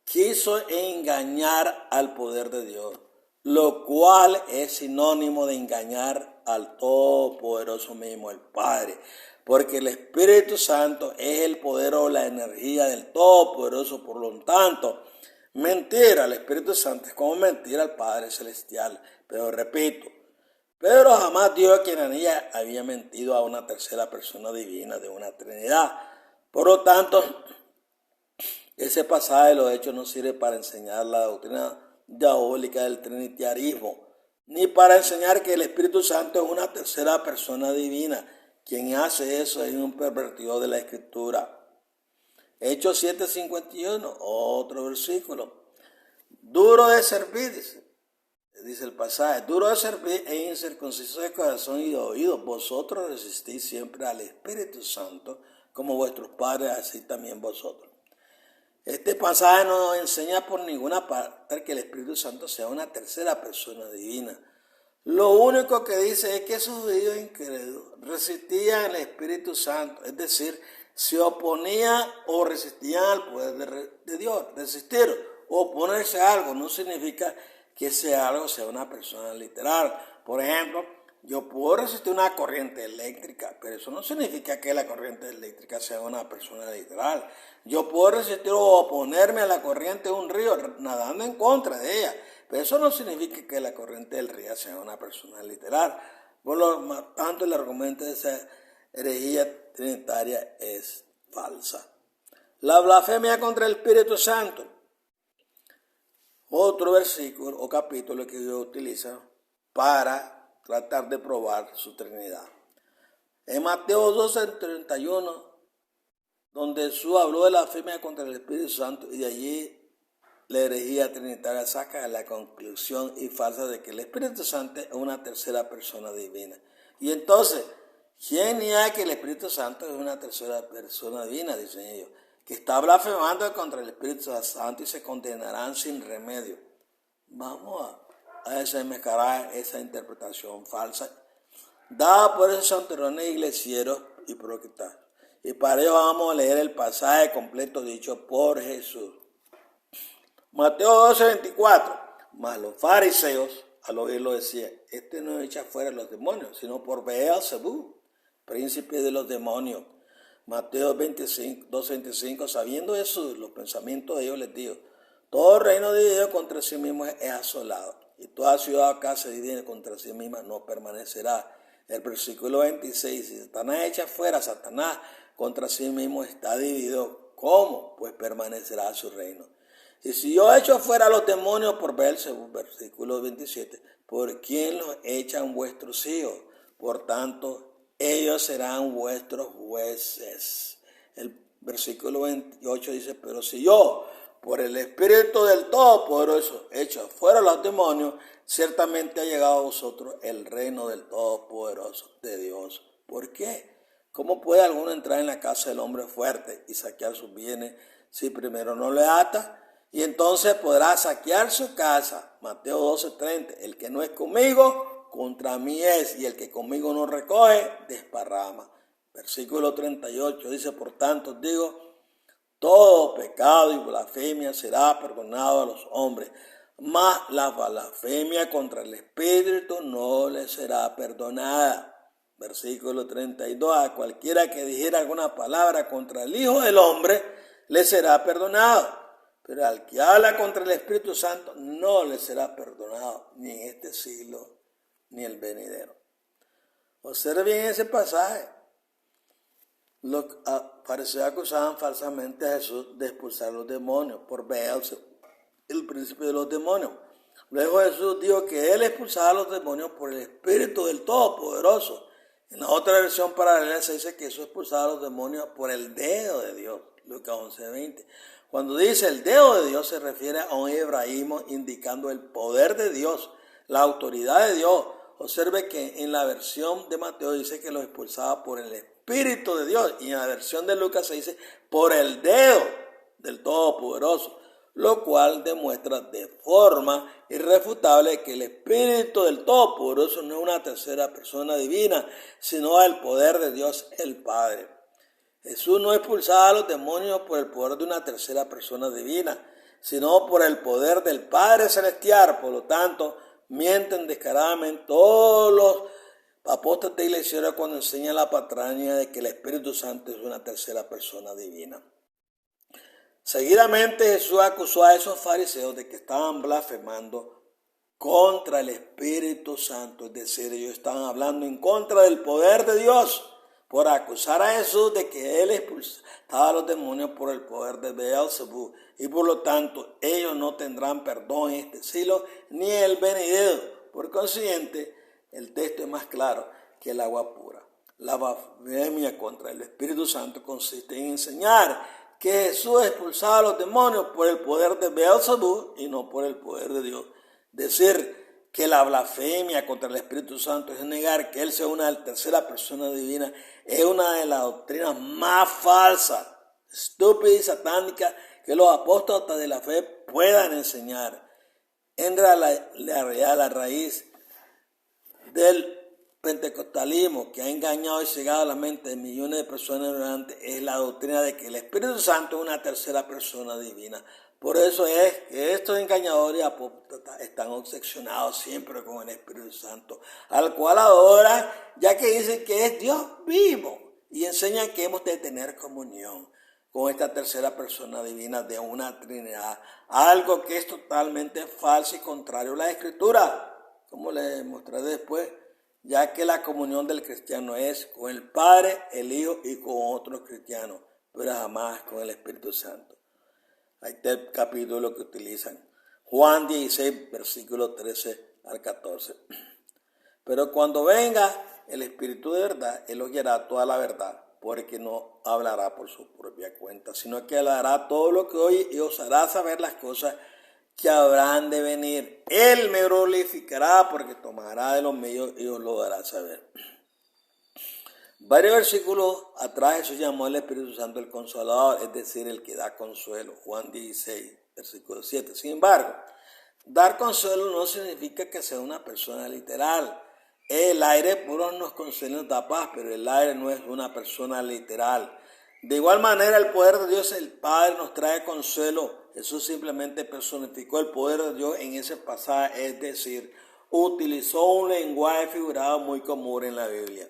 quiso engañar al poder de Dios, lo cual es sinónimo de engañar al Todopoderoso mismo, el Padre, porque el Espíritu Santo es el poder o la energía del Todopoderoso. Por lo tanto, mentir al Espíritu Santo es como mentir al Padre Celestial. Pero repito, Pedro jamás dijo que Ananías había mentido a una tercera persona divina de una Trinidad. Por lo tanto, ese pasaje de los Hechos no sirve para enseñar la doctrina diabólica del trinitarismo, ni para enseñar que el Espíritu Santo es una tercera persona divina. Quien hace eso es un pervertido de la Escritura. Hechos 7:51, otro versículo. Duro de servir, dice el pasaje, duro de servir e incircunciso de corazón y de oídos. Vosotros resistís siempre al Espíritu Santo, como vuestros padres, así también vosotros. Este pasaje no nos enseña por ninguna parte que el Espíritu Santo sea una tercera persona divina. Lo único que dice es que esos judíos incrédulos resistían al Espíritu Santo, es decir, se oponían o resistían al poder de Dios. Resistir o oponerse a algo no significa que ese algo sea una persona literal. Por ejemplo, yo puedo resistir una corriente eléctrica, pero eso no significa que la corriente eléctrica sea una persona literal. Yo puedo resistir o oponerme a la corriente de un río nadando en contra de ella, pero eso no significa que la corriente del río sea una persona literal. Por lo tanto, el argumento de esa herejía trinitaria es falsa. La blasfemia contra el Espíritu Santo. Otro versículo o capítulo que Dios utiliza para tratar de probar su Trinidad. En Mateo 12:31, donde Jesús habló de la blasfemia contra el Espíritu Santo, y de allí la herejía trinitaria saca la conclusión y falsa de que el Espíritu Santo es una tercera persona divina. Y entonces, ¿quién niega que el Espíritu Santo es una tercera persona divina? Dicen ellos, que está blasfemando contra el Espíritu Santo y se condenarán sin remedio. Vamos a desenmascarar esa interpretación falsa dada por esos santurrones iglesieros y hipócritas. Y para ello vamos a leer el pasaje completo dicho por Jesús. Mateo 12:24. Mas los fariseos al oírlo decían, este no echa fuera los demonios, sino por Beelzebú, príncipe de los demonios. Mateo 2:25. Sabiendo eso, los pensamientos de ellos les dijo, todo reino dividido contra sí mismo es asolado, y toda ciudad o casa dividida contra sí misma no permanecerá. El versículo 26, si Satanás echa fuera a Satanás contra sí mismo, está dividido. ¿Cómo? Pues permanecerá su reino. Y si yo echo fuera a los demonios por Beelzebú, versículo 27, ¿por quién los echan vuestros hijos? Por tanto, ellos serán vuestros jueces. El versículo 28 dice, pero si yo, por el Espíritu del Todopoderoso, echo fuera a los demonios, ciertamente ha llegado a vosotros el reino del Todopoderoso de Dios. ¿Por qué? ¿Cómo puede alguno entrar en la casa del hombre fuerte y saquear sus bienes si primero no le ata? Y entonces podrá saquear su casa. Mateo 12:30. El que no es conmigo, contra mí es, y el que conmigo no recoge, desparrama. Versículo 38 dice, por tanto digo, todo pecado y blasfemia será perdonado a los hombres, mas la blasfemia contra el Espíritu no le será perdonada. Versículo 32, a cualquiera que dijera alguna palabra contra el Hijo del Hombre, le será perdonado, pero al que habla contra el Espíritu Santo no le será perdonado, ni en este siglo, ni el venidero. Observen bien ese pasaje. Los fariseos acusaban falsamente a Jesús de expulsar los demonios por Beelzebú, el príncipe de los demonios. Luego Jesús dijo que él expulsaba a los demonios por el Espíritu del Todopoderoso. En la otra versión paralela se dice que Jesús expulsaba a los demonios por el dedo de Dios, Lucas 11:20. Cuando dice el dedo de Dios se refiere a un hebraísmo indicando el poder de Dios, la autoridad de Dios. Observe que en la versión de Mateo dice que los expulsaba por el Espíritu de Dios, y en la versión de Lucas se dice por el dedo del Todopoderoso, lo cual demuestra de forma irrefutable que el Espíritu del Todopoderoso no es una tercera persona divina, sino el poder de Dios el Padre. Jesús no expulsaba a los demonios por el poder de una tercera persona divina, sino por el poder del Padre Celestial. Por lo tanto, mienten descaradamente todos los apóstoles de la iglesia cuando enseñan la patraña de que el Espíritu Santo es una tercera persona divina. Seguidamente Jesús acusó a esos fariseos de que estaban blasfemando contra el Espíritu Santo, es decir, ellos estaban hablando en contra del poder de Dios por acusar a Jesús de que él expulsaba a los demonios por el poder de Beelzebú, y por lo tanto ellos no tendrán perdón en este siglo ni el venidero. Por consiguiente, el texto es más claro que el agua pura. La blasfemia contra el Espíritu Santo consiste en enseñar que Jesús expulsaba a los demonios por el poder de Beelzebú y no por el poder de Dios. Decir que la blasfemia contra el Espíritu Santo es negar que Él sea una tercera persona divina, es una de las doctrinas más falsas, estúpidas y satánicas que los apóstoles de la fe puedan enseñar. En realidad, la raíz del pentecostalismo que ha engañado y cegado la mente de millones de personas ignorantes es la doctrina de que el Espíritu Santo es una tercera persona divina. Por eso es que estos engañadores y apóstatas están obsesionados siempre con el Espíritu Santo, al cual adoran, ya que dicen que es Dios vivo, y enseñan que hemos de tener comunión con esta tercera persona divina de una Trinidad, algo que es totalmente falso y contrario a la Escritura, como les mostraré después, ya que la comunión del cristiano es con el Padre, el Hijo y con otros cristianos, pero jamás con el Espíritu Santo. Ahí está el capítulo que utilizan. Juan 16, versículo 13 al 14. Pero cuando venga el Espíritu de verdad, Él os guiará toda la verdad, porque no hablará por su propia cuenta, sino que hablará todo lo que oye y os hará saber las cosas que habrán de venir. Él me glorificará porque tomará de los míos y os lo dará a saber. Varios versículos atrás Jesús llamó al Espíritu Santo el Consolador, es decir, el que da consuelo. Juan 16, versículo 7. Sin embargo, dar consuelo no significa que sea una persona literal. El aire puro nos consuela y nos da paz, pero el aire no es una persona literal. De igual manera, el poder de Dios, el Padre, nos trae consuelo. Jesús simplemente personificó el poder de Dios en ese pasaje, es decir, utilizó un lenguaje figurado muy común en la Biblia.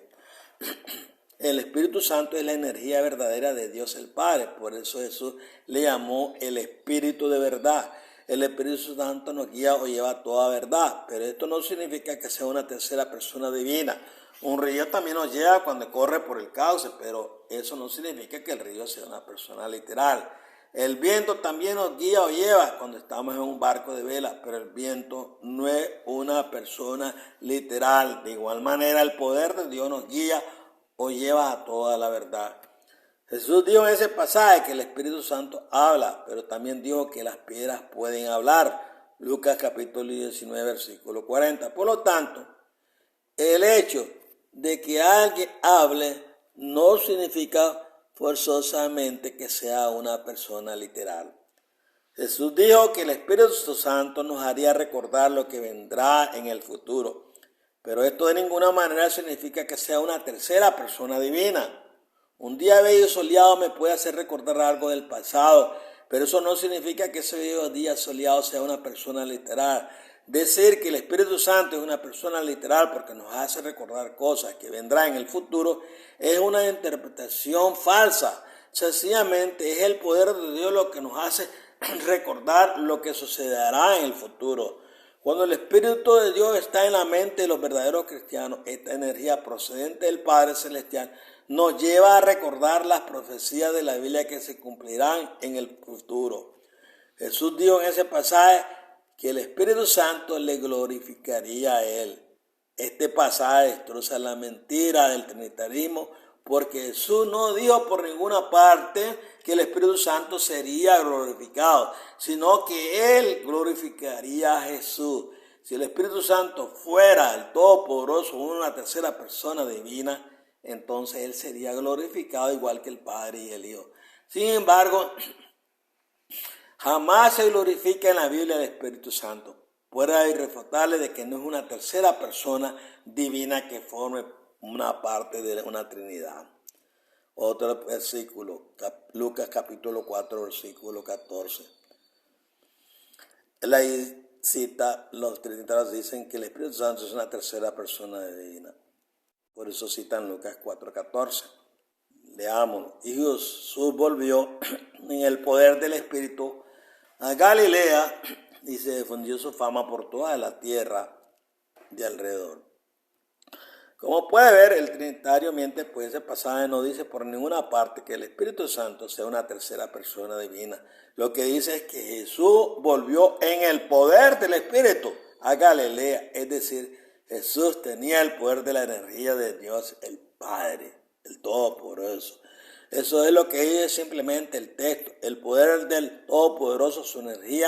El Espíritu Santo es la energía verdadera de Dios el Padre, por eso Jesús le llamó el Espíritu de verdad. El Espíritu Santo nos guía o lleva toda verdad, pero esto no significa que sea una tercera persona divina. Un río también nos lleva cuando corre por el cauce, pero eso no significa que el río sea una persona literal. El viento también nos guía o lleva cuando estamos en un barco de vela, pero el viento no es una persona literal. De igual manera, el poder de Dios nos guía o lleva a toda la verdad. Jesús dijo en ese pasaje que el Espíritu Santo habla, pero también dijo que las piedras pueden hablar. Lucas capítulo 19, versículo 40. Por lo tanto, el hecho de que alguien hable no significa forzosamente que sea una persona literal. Jesús dijo que el Espíritu Santo nos haría recordar lo que vendrá en el futuro, pero esto de ninguna manera significa que sea una tercera persona divina. Un día bello y soleado me puede hacer recordar algo del pasado, pero eso no significa que ese bello día soleado sea una persona literal. Decir que el Espíritu Santo es una persona literal porque nos hace recordar cosas que vendrán en el futuro es una interpretación falsa. Sencillamente es el poder de Dios lo que nos hace recordar lo que sucederá en el futuro. Cuando el Espíritu de Dios está en la mente de los verdaderos cristianos, esta energía procedente del Padre Celestial nos lleva a recordar las profecías de la Biblia que se cumplirán en el futuro. Jesús dijo en ese pasaje que el Espíritu Santo le glorificaría a Él. Este pasaje destroza la mentira del trinitarismo porque Jesús no dijo por ninguna parte que el Espíritu Santo sería glorificado, sino que Él glorificaría a Jesús. Si el Espíritu Santo fuera el Todopoderoso, una tercera persona divina, entonces Él sería glorificado igual que el Padre y el Hijo. Sin embargo, jamás se glorifica en la Biblia el Espíritu Santo. Puede irrefutarle de que no es una tercera persona divina que forme una parte de una Trinidad. Otro versículo, Lucas capítulo 4, versículo 14. La cita, los trinitarios dicen que el Espíritu Santo es una tercera persona divina. Por eso citan Lucas 4:14. Leámoslo. Y Jesús volvió en el poder del Espíritu a Galilea y se difundió su fama por toda la tierra de alrededor. Como puede ver, el trinitario miente, pues ese pasaje no dice por ninguna parte que el Espíritu Santo sea una tercera persona divina. Lo que dice es que Jesús volvió en el poder del Espíritu a Galilea, es decir, Jesús tenía el poder de la energía de Dios, el Padre, el Todopoderoso. Eso es lo que dice simplemente el texto. El poder del Todopoderoso, su energía,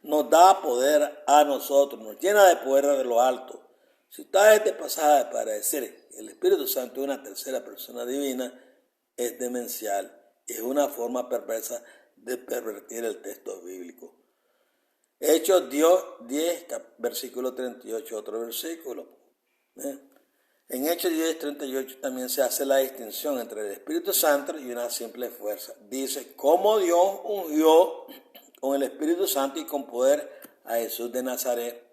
nos da poder a nosotros, nos llena de poder de lo alto. Si está este pasaje para decir que el Espíritu Santo es una tercera persona divina, es demencial. Es una forma perversa de pervertir el texto bíblico. Hechos 10, versículo 38, otro versículo. En Hechos 10, 38 también se hace la distinción entre el Espíritu Santo y una simple fuerza. Dice, cómo Dios ungió con el Espíritu Santo y con poder a Jesús de Nazaret.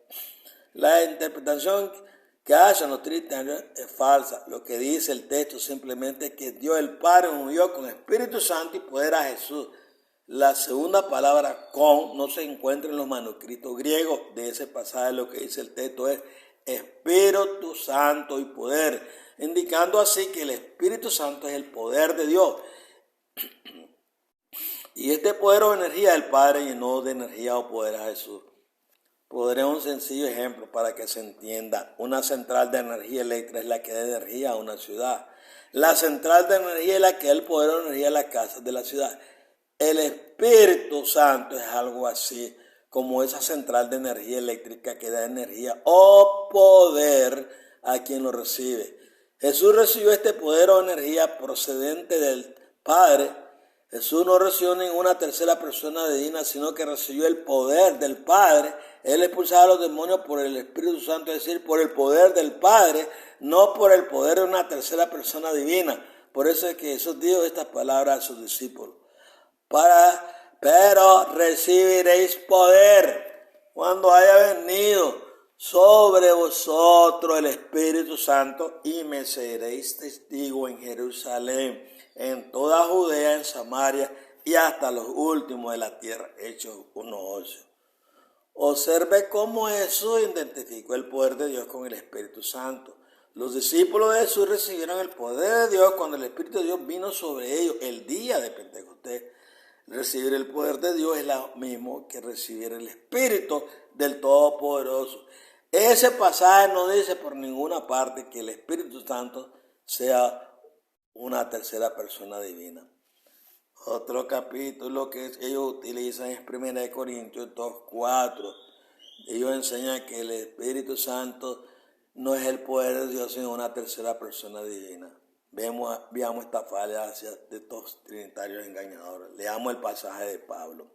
La interpretación que hacen los trinitarios es falsa. Lo que dice el texto simplemente es que Dios el Padre ungió con Espíritu Santo y poder a Jesús. La segunda palabra con no se encuentra en los manuscritos griegos de ese pasaje. Lo que dice el texto es Espíritu Santo y poder, indicando así que el Espíritu Santo es el poder de Dios. Y este poder o energía del Padre llenó de energía o poder a Jesús. Pondré un sencillo ejemplo para que se entienda. Una central de energía eléctrica es la que da energía a una ciudad. La central de energía es la que da el poder de energía a las casas de la ciudad. El Espíritu Santo es algo así como esa central de energía eléctrica que da energía o poder a quien lo recibe. Jesús recibió este poder o energía procedente del Padre. Jesús no recibió ninguna tercera persona divina, sino que recibió el poder del Padre. Él expulsaba a los demonios por el Espíritu Santo, es decir, por el poder del Padre, no por el poder de una tercera persona divina. Por eso es que Jesús dijo estas palabras a sus discípulos. Pero recibiréis poder cuando haya venido sobre vosotros el Espíritu Santo y me seréis testigo en Jerusalén, en toda Judea, en Samaria y hasta los últimos de la tierra. Hechos 1:8. Observe cómo Jesús identificó el poder de Dios con el Espíritu Santo. Los discípulos de Jesús recibieron el poder de Dios cuando el Espíritu de Dios vino sobre ellos el día de Pentecostés. Recibir el poder de Dios es lo mismo que recibir el Espíritu del Todopoderoso. Ese pasaje no dice por ninguna parte que el Espíritu Santo sea una tercera persona divina. Otro capítulo que ellos utilizan es 1 Corintios 2:4. Ellos enseñan que el Espíritu Santo no es el poder de Dios, sino una tercera persona divina. Veamos esta falacia de estos trinitarios engañadores. Leamos el pasaje de Pablo.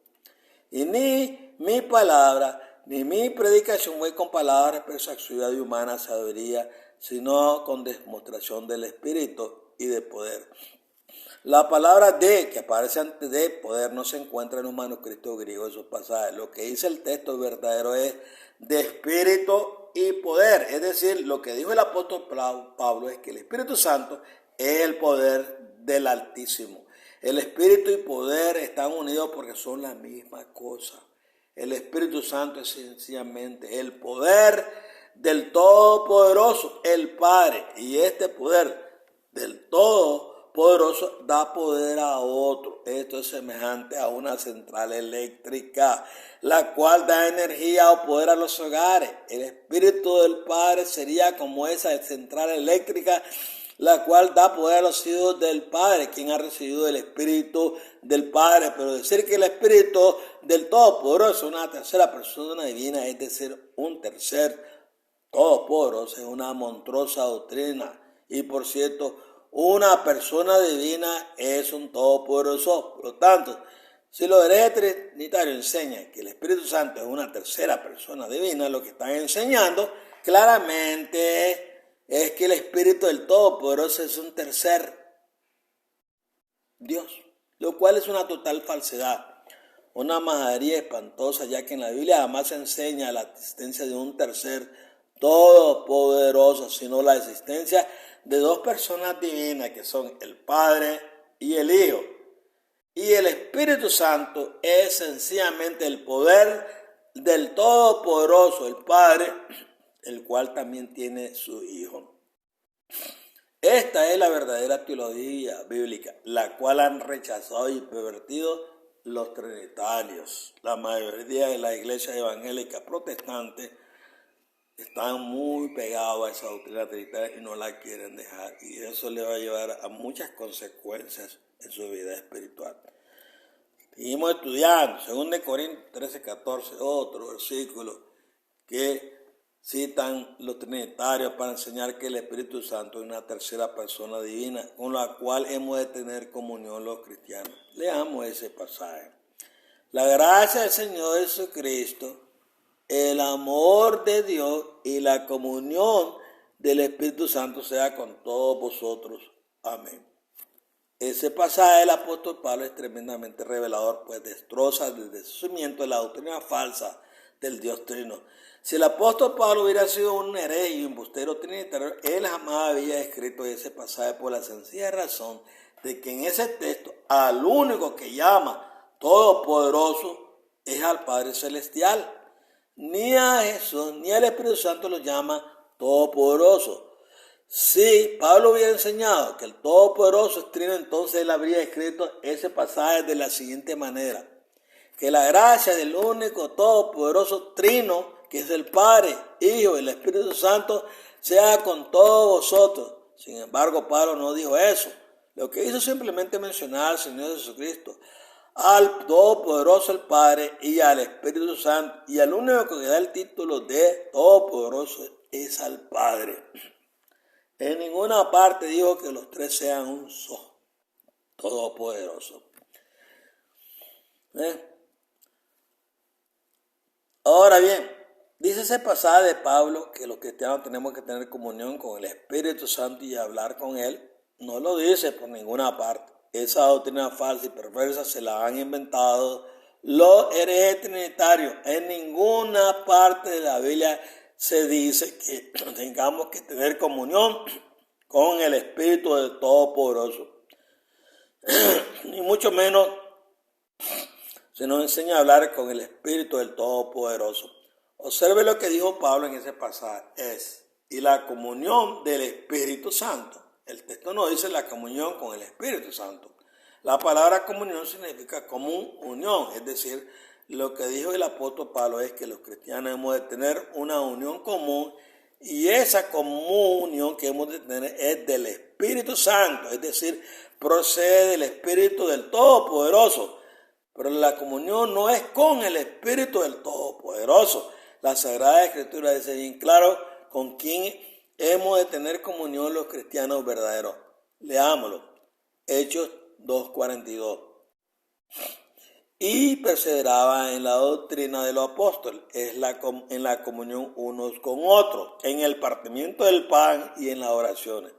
Y ni mi palabra, ni mi predicación fue con palabras de persuasión de humana sabiduría, sino con demostración del Espíritu y de poder. La palabra de, que aparece antes de poder, no se encuentra en un manuscrito griego de esos pasajes. Lo que dice el texto verdadero es de espíritu y poder. Es decir, lo que dijo el apóstol Pablo es que el Espíritu Santo es el poder del Altísimo. El Espíritu y poder están unidos porque son la misma cosa. El Espíritu Santo es sencillamente el poder del Todopoderoso, el Padre. Y este poder del Todopoderoso da poder a otro. Esto es semejante a una central eléctrica, la cual da energía o poder a los hogares. El Espíritu del Padre sería como esa central eléctrica, la cual da poder a los hijos del Padre, quien ha recibido el Espíritu del Padre. Pero decir que el Espíritu del Todopoderoso es una tercera persona divina, es decir, un tercer Todopoderoso, es una monstruosa doctrina. Y por cierto, una persona divina es un Todopoderoso. Por lo tanto, si los herejes trinitarios enseñan que el Espíritu Santo es una tercera persona divina, lo que están enseñando claramente es que el Espíritu del Todopoderoso es un tercer Dios, lo cual es una total falsedad, una majadería espantosa, ya que en la Biblia jamás se enseña la existencia de un tercer todopoderoso, sino la existencia de dos personas divinas que son el Padre y el Hijo. Y el Espíritu Santo es sencillamente el poder del Todopoderoso, el Padre, el cual también tiene su Hijo. Esta es la verdadera teología bíblica, la cual han rechazado y pervertido los trinitarios. La mayoría de las iglesias evangélicas protestantes están muy pegados a esa doctrina trinitaria y no la quieren dejar. Y eso le va a llevar a muchas consecuencias en su vida espiritual. Seguimos estudiando, 2 Corintios 13:14, otro versículo que citan los trinitarios para enseñar que el Espíritu Santo es una tercera persona divina con la cual hemos de tener comunión los cristianos. Leamos ese pasaje. La gracia del Señor Jesucristo, el amor de Dios y la comunión del Espíritu Santo sea con todos vosotros. Amén. Ese pasaje del apóstol Pablo es tremendamente revelador, pues destroza desde su cimiento la doctrina falsa del Dios Trino. Si el apóstol Pablo hubiera sido un hereje y embustero trinitario, él jamás había escrito ese pasaje por la sencilla razón de que en ese texto al único que llama todopoderoso es al Padre Celestial. Ni a Jesús ni al Espíritu Santo lo llama todopoderoso. Si Pablo hubiera enseñado que el Todopoderoso es Trino, entonces él habría escrito ese pasaje de la siguiente manera: que la gracia del único Todopoderoso Trino que es el Padre, Hijo y el Espíritu Santo, sea con todos vosotros. Sin embargo, Pablo no dijo eso. Lo que hizo simplemente mencionar al Señor Jesucristo, al Todopoderoso el Padre y al Espíritu Santo, y al único que da el título de Todopoderoso es al Padre. En ninguna parte dijo que los tres sean un solo Todopoderoso. Ahora bien, dice ese pasaje de Pablo que los cristianos tenemos que tener comunión con el Espíritu Santo y hablar con Él. No lo dice por ninguna parte. Esa doctrina falsa y perversa se la han inventado los herejes trinitarios. En ninguna parte de la Biblia se dice que tengamos que tener comunión con el Espíritu del Todopoderoso. Ni mucho menos se nos enseña a hablar con el Espíritu del Todopoderoso. Observe lo que dijo Pablo en ese pasaje. Y la comunión del Espíritu Santo. El texto no dice la comunión con el Espíritu Santo. La palabra comunión significa común unión. Es decir, lo que dijo el apóstol Pablo es que los cristianos hemos de tener una unión común. Y esa comunión que hemos de tener es del Espíritu Santo. Es decir, procede del Espíritu del Todopoderoso. Pero la comunión no es con el Espíritu del Todopoderoso. La Sagrada Escritura dice bien claro con quién hemos de tener comunión los cristianos verdaderos. Leámoslo. Hechos 2:42. Y perseveraba en la doctrina de los apóstoles, en la comunión unos con otros, en el partimiento del pan y en las oraciones.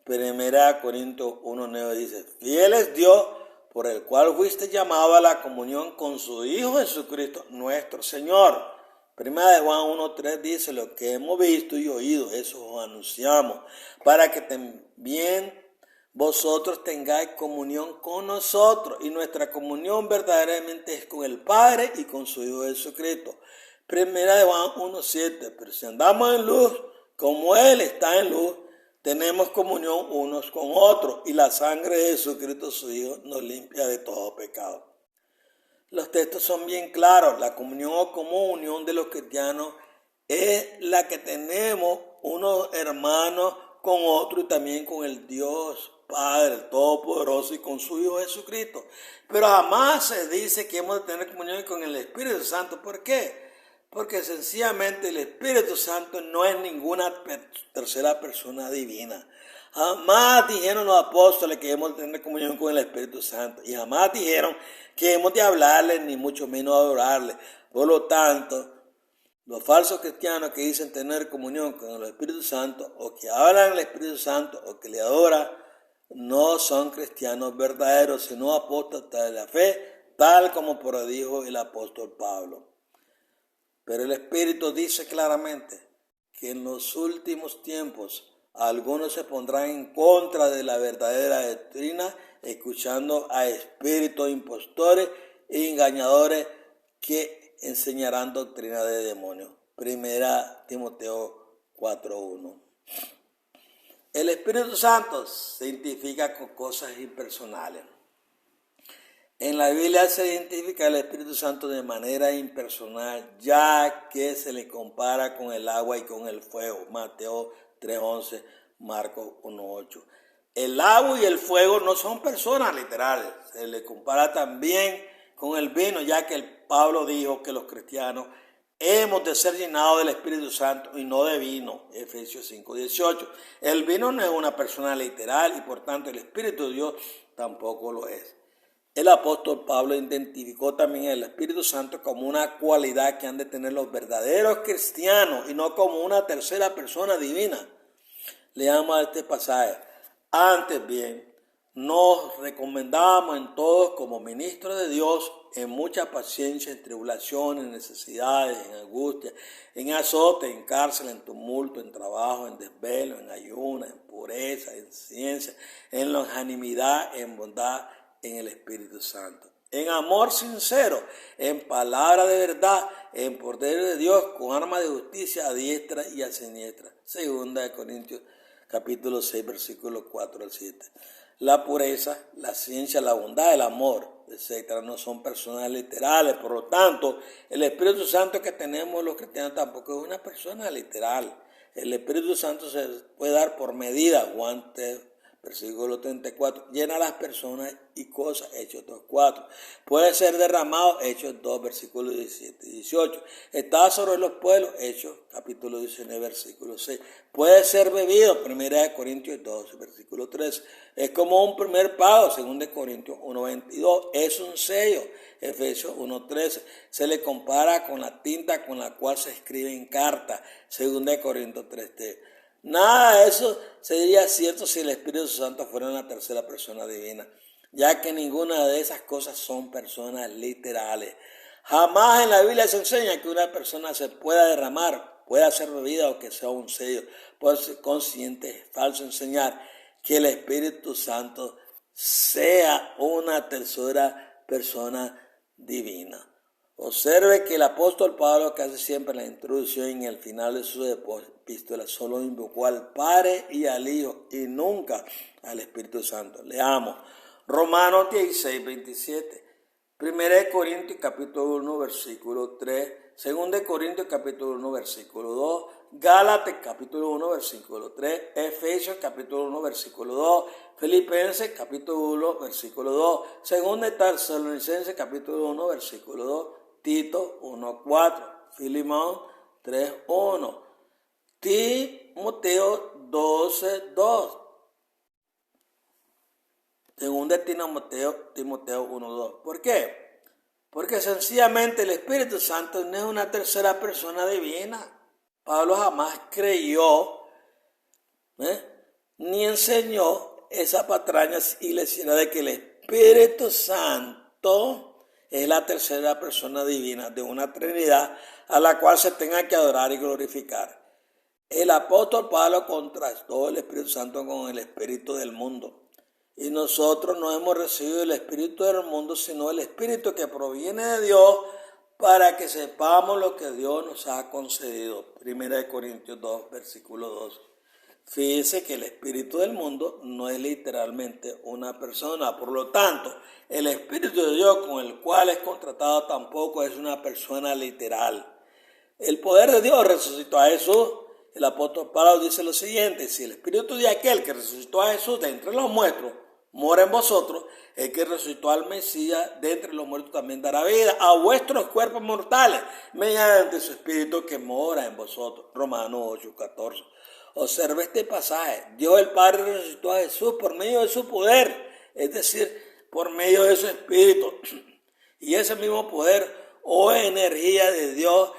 1 Corintios 1:9 dice, fiel es Dios, por el cual fuiste llamado a la comunión con su Hijo Jesucristo, nuestro Señor. 1 Juan 1:3 dice, lo que hemos visto y oído, eso os anunciamos, para que también vosotros tengáis comunión con nosotros. Y nuestra comunión verdaderamente es con el Padre y con su Hijo Jesucristo. 1 Juan 1:7, pero si andamos en luz, como Él está en luz, tenemos comunión unos con otros, y la sangre de Jesucristo su Hijo nos limpia de todo pecado. Los textos son bien claros. La comunión o comunión de los cristianos es la que tenemos unos hermanos con otros y también con el Dios Padre, el Todopoderoso, y con su Hijo Jesucristo. Pero jamás se dice que hemos de tener comunión con el Espíritu Santo. ¿Por qué? Porque sencillamente el Espíritu Santo no es ninguna tercera persona divina. Jamás dijeron los apóstoles que hemos de tener comunión con el Espíritu Santo. Y jamás dijeron que hemos de hablarle, ni mucho menos adorarle. Por lo tanto, los falsos cristianos que dicen tener comunión con el Espíritu Santo, o que hablan del Espíritu Santo, o que le adoran, no son cristianos verdaderos, sino apóstatas de la fe, tal como predijo el apóstol Pablo. Pero el Espíritu dice claramente que en los últimos tiempos algunos se pondrán en contra de la verdadera doctrina, escuchando a espíritus impostores e engañadores que enseñarán doctrina de demonios. 1 Timoteo 4:1. El Espíritu Santo se identifica con cosas impersonales. En la Biblia se identifica el Espíritu Santo de manera impersonal, ya que se le compara con el agua y con el fuego. Mateo 3:11, Marcos 1:8. El agua y el fuego no son personas literales. Se le compara también con el vino, ya que Pablo dijo que los cristianos hemos de ser llenados del Espíritu Santo y no de vino. Efesios 5:18. El vino no es una persona literal y por tanto el Espíritu de Dios tampoco lo es. El apóstol Pablo identificó también el Espíritu Santo como una cualidad que han de tener los verdaderos cristianos y no como una tercera persona divina. Leamos este pasaje. Antes bien, nos recomendamos en todos como ministros de Dios en mucha paciencia, en tribulaciones, en necesidades, en angustia, en azote, en cárcel, en tumulto, en trabajo, en desvelo, en ayuno, en pureza, en ciencia, en longanimidad, en bondad, en el Espíritu Santo, en amor sincero, en palabra de verdad, en poder de Dios, con arma de justicia a diestra y a siniestra. 2 Corintios capítulo 6, versículos 4 al 7. La pureza, la ciencia, la bondad, el amor. etcétera, no son personas literales. Por lo tanto, el Espíritu Santo que tenemos los cristianos tampoco es una persona literal. El Espíritu Santo se puede dar por medida. Juan 3, versículo 34, llena a las personas y cosas, Hechos 2:4. Puede ser derramado, Hechos 2, versículo 17 y 18. Está sobre los pueblos, Hechos capítulo 19, versículo 6. Puede ser bebido, 1 Corintios 12, versículo 13. Es como un primer pago, 2 Corintios 1:22. Es un sello, Efesios 1:13. Se le compara con la tinta con la cual se escribe en carta, 2 Corintios 3:3. Nada de eso sería cierto si el Espíritu Santo fuera una tercera persona divina, ya que ninguna de esas cosas son personas literales. Jamás en la Biblia se enseña que una persona se pueda derramar, pueda ser bebida o que sea un sello. Por consiguiente, es falso enseñar que el Espíritu Santo sea una tercera persona divina. Observe que el apóstol Pablo, casi siempre en la introducción y en el final de su epístola, solo invocó al Padre y al Hijo y nunca al Espíritu Santo. Leamos Romanos 16, 27, 1 Corintios capítulo 1, versículo 3, 2 Corintios capítulo 1, versículo 2, Gálatas capítulo 1, versículo 3, Efesios capítulo 1, versículo 2, Filipenses capítulo 1, versículo 2, 2 Tesalonicenses capítulo 1, versículo 2, Tito 1:4, Filemón 3:1, Timoteo 12:2, según Timoteo 1:2. ¿Por qué? Porque sencillamente el Espíritu Santo no es una tercera persona divina. Pablo jamás creyó ni enseñó esa patraña iglesiana de que el Espíritu Santo es la tercera persona divina de una Trinidad a la cual se tenga que adorar y glorificar. El apóstol Pablo contrastó el Espíritu Santo con el espíritu del mundo. Y nosotros no hemos recibido el espíritu del mundo, sino el espíritu que proviene de Dios para que sepamos lo que Dios nos ha concedido. 1 Corintios 2, versículo 2. Fíjese que el espíritu del mundo no es literalmente una persona. Por lo tanto, el Espíritu de Dios con el cual es contratado tampoco es una persona literal. El poder de Dios resucitó a Jesús. El apóstol Pablo dice lo siguiente: si el espíritu de aquel que resucitó a Jesús de entre los muertos mora en vosotros, el que resucitó al Mesías de entre los muertos también dará vida a vuestros cuerpos mortales mediante su espíritu que mora en vosotros. Romanos 8:14. Observe este pasaje. Dios el Padre resucitó a Jesús por medio de su poder, es decir, por medio de su espíritu. Y ese mismo poder o energía de Dios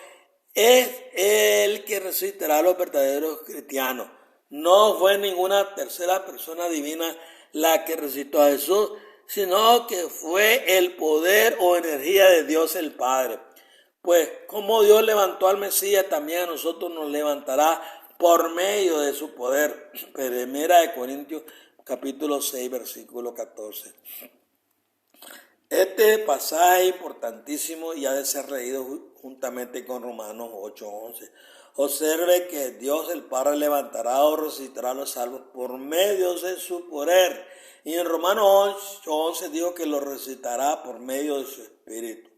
es el que resucitará a los verdaderos cristianos. No fue ninguna tercera persona divina la que resucitó a Jesús, sino que fue el poder o energía de Dios el Padre. Pues como Dios levantó al Mesías, también a nosotros nos levantará por medio de su poder. 1 Corintios capítulo 6, versículo 14. Este pasaje es importantísimo y ha de ser leído juntamente con Romanos 8:11. Observe que Dios el Padre levantará o resucitará a los salvos por medio de su poder. Y en Romanos 8:11 dijo que lo resucitará por medio de su Espíritu.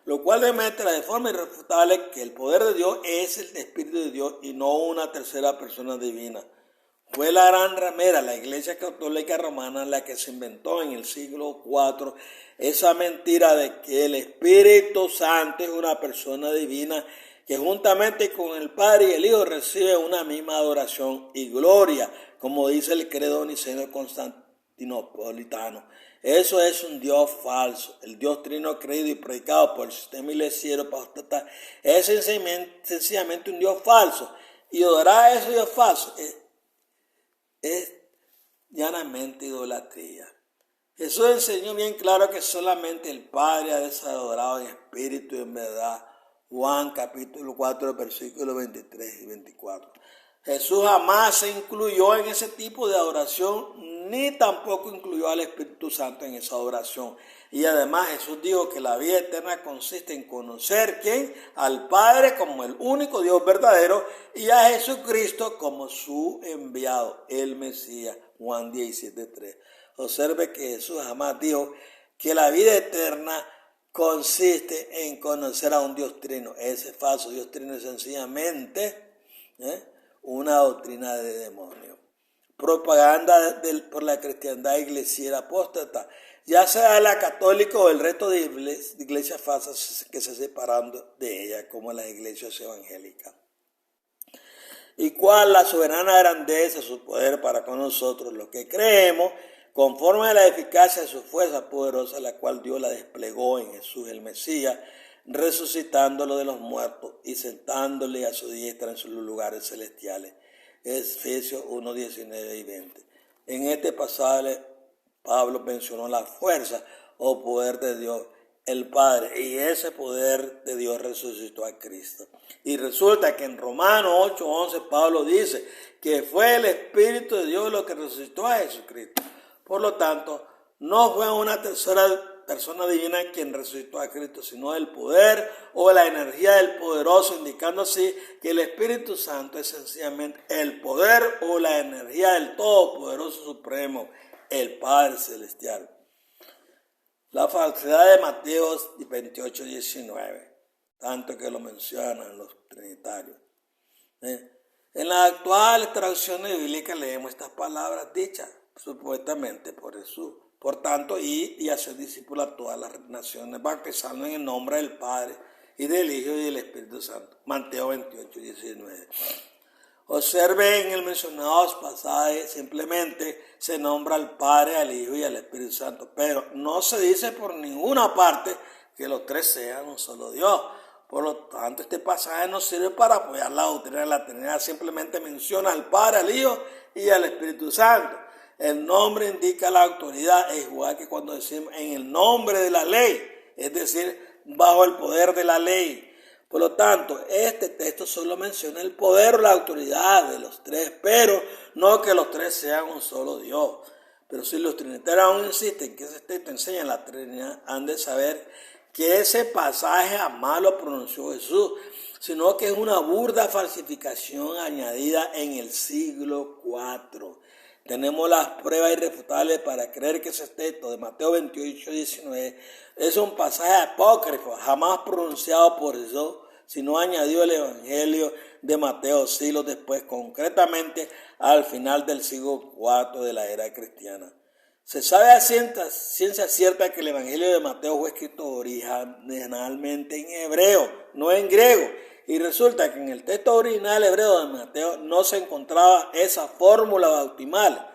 Lo cual demuestra de forma irrefutable que el poder de Dios es el Espíritu de Dios y no una tercera persona divina. Fue la gran ramera, la Iglesia Católica Romana, la que se inventó en el siglo IV esa mentira de que el Espíritu Santo es una persona divina que juntamente con el Padre y el Hijo recibe una misma adoración y gloria, como dice el credo niceno constantinopolitano. Eso es un Dios falso. El Dios trino creído y predicado por el sistema iglesiero apostólico es sencillamente un Dios falso. Y adorar a ese Dios falso es llanamente idolatría. Jesús enseñó bien claro que solamente el Padre ha de ser adorado en espíritu y en verdad. Juan capítulo 4, versículos 23 y 24. Jesús jamás se incluyó en ese tipo de adoración, ni tampoco incluyó al Espíritu Santo en esa adoración. Y además Jesús dijo que la vida eterna consiste en conocer ¿quién? Al Padre como el único Dios verdadero y a Jesucristo como su enviado, el Mesías. Juan 17:3. Observe que Jesús jamás dijo que la vida eterna consiste en conocer a un Dios trino. Ese falso Dios trino es sencillamente una doctrina de demonio. Propaganda por la cristiandad eclesial apóstata, ya sea la católica o el resto de iglesias falsas que se separan de ella, como las iglesias evangélicas. ¿Y cuál la soberana grandeza de su poder para con nosotros, los que creemos, conforme a la eficacia de su fuerza poderosa, la cual Dios la desplegó en Jesús el Mesías, resucitándolo de los muertos y sentándole a su diestra en sus lugares celestiales? Efesios 1, 19 y 20. En este pasaje Pablo mencionó la fuerza o poder de Dios, el Padre, y ese poder de Dios resucitó a Cristo. Y resulta que en Romanos 8:11 Pablo dice que fue el Espíritu de Dios lo que resucitó a Jesucristo. Por lo tanto, no fue una tercera persona divina quien resucitó a Cristo, sino el poder o la energía del poderoso, indicando así que el Espíritu Santo es sencillamente el poder o la energía del Todopoderoso Supremo, el Padre Celestial. La falsedad de Mateo 28:19, tanto que lo mencionan los trinitarios. En las actuales traducciones bíblicas leemos estas palabras dichas supuestamente por Jesús. Por tanto, y hacer discípulos a todas las naciones, bautizando en el nombre del Padre y del Hijo y del Espíritu Santo. Mateo 28:19. Observe en el mencionado pasaje, simplemente se nombra al Padre, al Hijo y al Espíritu Santo, pero no se dice por ninguna parte que los tres sean un solo Dios. Por lo tanto, este pasaje no sirve para apoyar la doctrina de la Trinidad, simplemente menciona al Padre, al Hijo y al Espíritu Santo. El nombre indica la autoridad, es igual que cuando decimos en el nombre de la ley, es decir, bajo el poder de la ley. Por lo tanto, este texto solo menciona el poder o la autoridad de los tres, pero no que los tres sean un solo Dios. Pero si los trinitarios aún insisten que ese texto enseña la Trinidad, han de saber que ese pasaje jamás lo pronunció Jesús, sino que es una burda falsificación añadida en el siglo IV. Tenemos las pruebas irrefutables para creer que ese texto de Mateo 28:19 es un pasaje apócrifo, jamás pronunciado por Jesús, sino añadió el Evangelio de Mateo siglos después, concretamente al final del siglo IV de la era cristiana. Se sabe a ciencia cierta que el Evangelio de Mateo fue escrito originalmente en hebreo, no en griego. Y resulta que en el texto original hebreo de Mateo no se encontraba esa fórmula bautismal.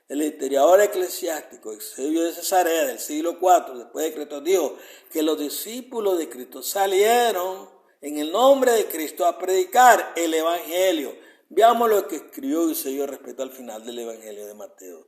El historiador eclesiástico Eusebio de Cesarea del siglo IV después de Cristo dijo que los discípulos de Cristo salieron en el nombre de Cristo a predicar el Evangelio. Veamos lo que escribió Eusebio respecto al final del Evangelio de Mateo.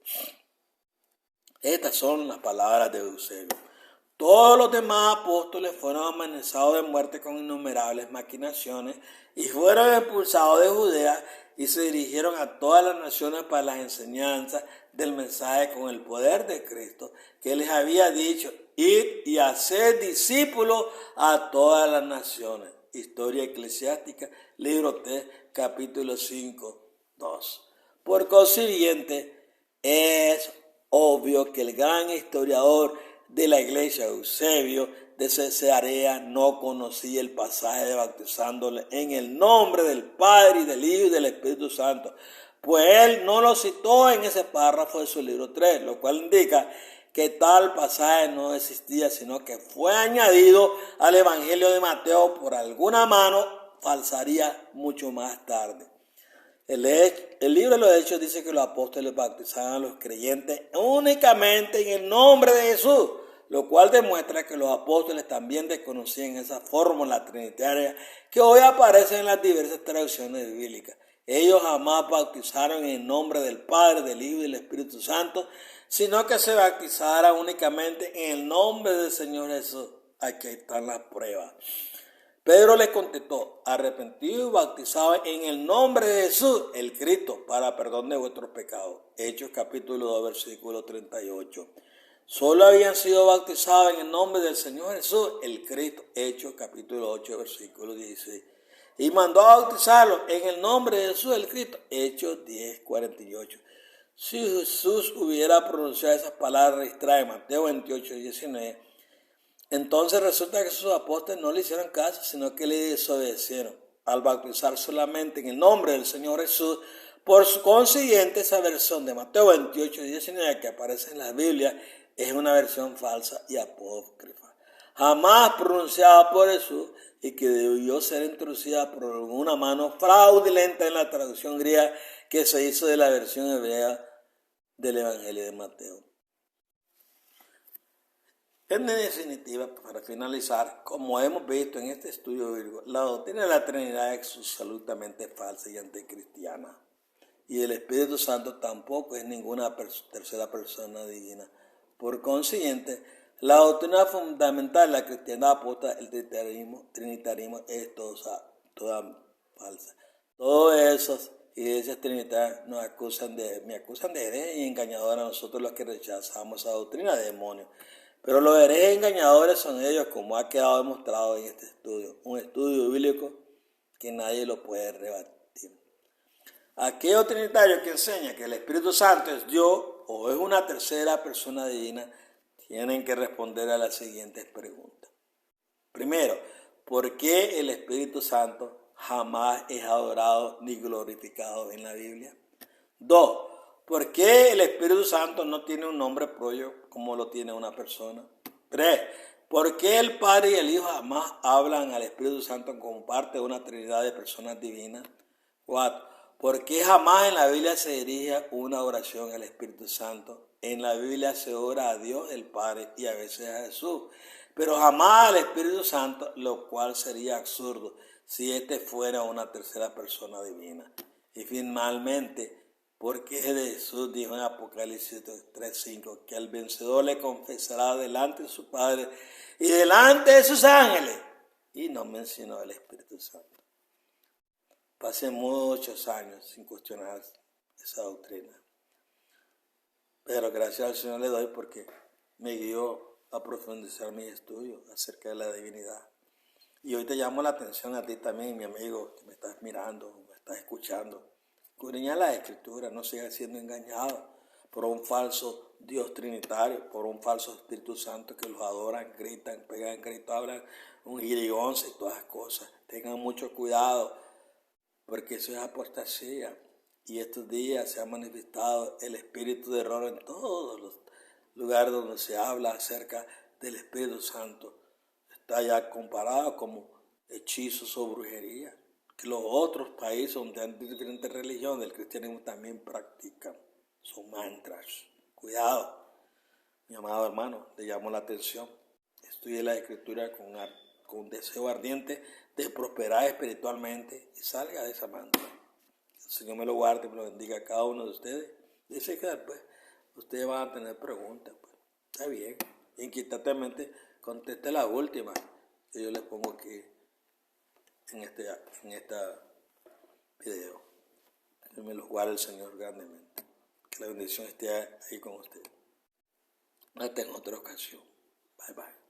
Estas son las palabras de Eusebio. Todos los demás apóstoles fueron amenazados de muerte con innumerables maquinaciones y fueron expulsados de Judea y se dirigieron a todas las naciones para las enseñanzas del mensaje con el poder de Cristo, que les había dicho: id y haced discípulos a todas las naciones. Historia eclesiástica, libro 3, capítulo 5, 2. Por consiguiente, es obvio que el gran historiador de la iglesia Eusebio de Cesarea no conocía el pasaje de bautizándole en el nombre del Padre y del Hijo y del Espíritu Santo, pues él no lo citó en ese párrafo de su libro 3, lo cual indica que tal pasaje no existía, sino que fue añadido al Evangelio de Mateo por alguna mano falsaría mucho más tarde. El libro de los Hechos dice que los apóstoles bautizaban a los creyentes únicamente en el nombre de Jesús, lo cual demuestra que los apóstoles también desconocían esa fórmula trinitaria que hoy aparece en las diversas traducciones bíblicas. Ellos jamás bautizaron en el nombre del Padre, del Hijo y del Espíritu Santo, sino que se bautizaran únicamente en el nombre del Señor Jesús. Aquí están las pruebas. Pedro les contestó: arrepentidos y bautizados en el nombre de Jesús, el Cristo, para perdón de vuestros pecados. Hechos capítulo 2, versículo 38. Solo habían sido bautizados en el nombre del Señor Jesús, el Cristo. Hechos capítulo 8, versículo 16. Y mandó a bautizarlos en el nombre de Jesús, el Cristo. Hechos 10, 48. Si Jesús hubiera pronunciado esas palabras registradas en Mateo 28, 19, entonces resulta que sus apóstoles no le hicieron caso, sino que le desobedecieron al bautizar solamente en el nombre del Señor Jesús. Por consiguiente, esa versión de Mateo 28, 19 que aparece en la Biblia es una versión falsa y apócrifa, jamás pronunciada por Jesús y que debió ser introducida por alguna mano fraudulenta en la traducción griega que se hizo de la versión hebrea del Evangelio de Mateo. En definitiva, para finalizar, como hemos visto en este estudio bíblico, la doctrina de la Trinidad es absolutamente falsa y anticristiana. Y el Espíritu Santo tampoco es ninguna tercera persona divina. Por consiguiente, la doctrina fundamental de la cristiandad aposta el trinitarismo es toda falsa. Todos esos iglesias trinitarias me acusan de herejes y engañadores a nosotros los que rechazamos esa doctrina de demonios. Pero los herejes engañadores son ellos, como ha quedado demostrado en este estudio, un estudio bíblico que nadie lo puede rebatir. Aquellos trinitarios que enseñan que el Espíritu Santo es Dios o es una tercera persona divina, tienen que responder a las siguientes preguntas. Primero, ¿por qué el Espíritu Santo jamás es adorado ni glorificado en la Biblia? 2. ¿Por qué el Espíritu Santo no tiene un nombre propio como lo tiene una persona? 3. ¿Por qué el Padre y el Hijo jamás hablan al Espíritu Santo como parte de una trinidad de personas divinas? 4. ¿Por qué jamás en la Biblia se dirige una oración al Espíritu Santo? En la Biblia se ora a Dios el Padre y a veces a Jesús, pero jamás al Espíritu Santo, lo cual sería absurdo si éste fuera una tercera persona divina. Y finalmente, porque Jesús dijo en Apocalipsis 3:5 que al vencedor le confesará delante de su Padre y delante de sus ángeles, y no mencionó el Espíritu Santo. Pasé muchos años sin cuestionar esa doctrina, pero gracias al Señor le doy porque me guió a profundizar mis estudios acerca de la divinidad. Y hoy te llamo la atención a ti también, mi amigo, que me estás mirando, me estás escuchando. Escudriña las Escrituras, no sigas siendo engañado por un falso Dios trinitario, por un falso Espíritu Santo que los adoran, gritan, pegan gritos, hablan un girigonce y todas las cosas. Tengan mucho cuidado, porque eso es apostasía. Y estos días se ha manifestado el espíritu de error en todos los lugares donde se habla acerca del Espíritu Santo. Está ya comparado como hechizos o brujería, que los otros países donde hay diferentes religiones del cristianismo también practican. Son mantras. Cuidado, mi amado hermano, le llamo la atención. Estudie la Escritura con un deseo ardiente de prosperar espiritualmente y salga de esa mantra. El Señor me lo guarde y me lo bendiga a cada uno de ustedes. Dice que después ustedes van a tener preguntas. Pues. Está bien. Inquietantemente conteste la última que yo les pongo aquí en esta video. Que me los guarde el Señor grandemente. Que la bendición esté ahí con ustedes. Hasta en otra ocasión. Bye bye.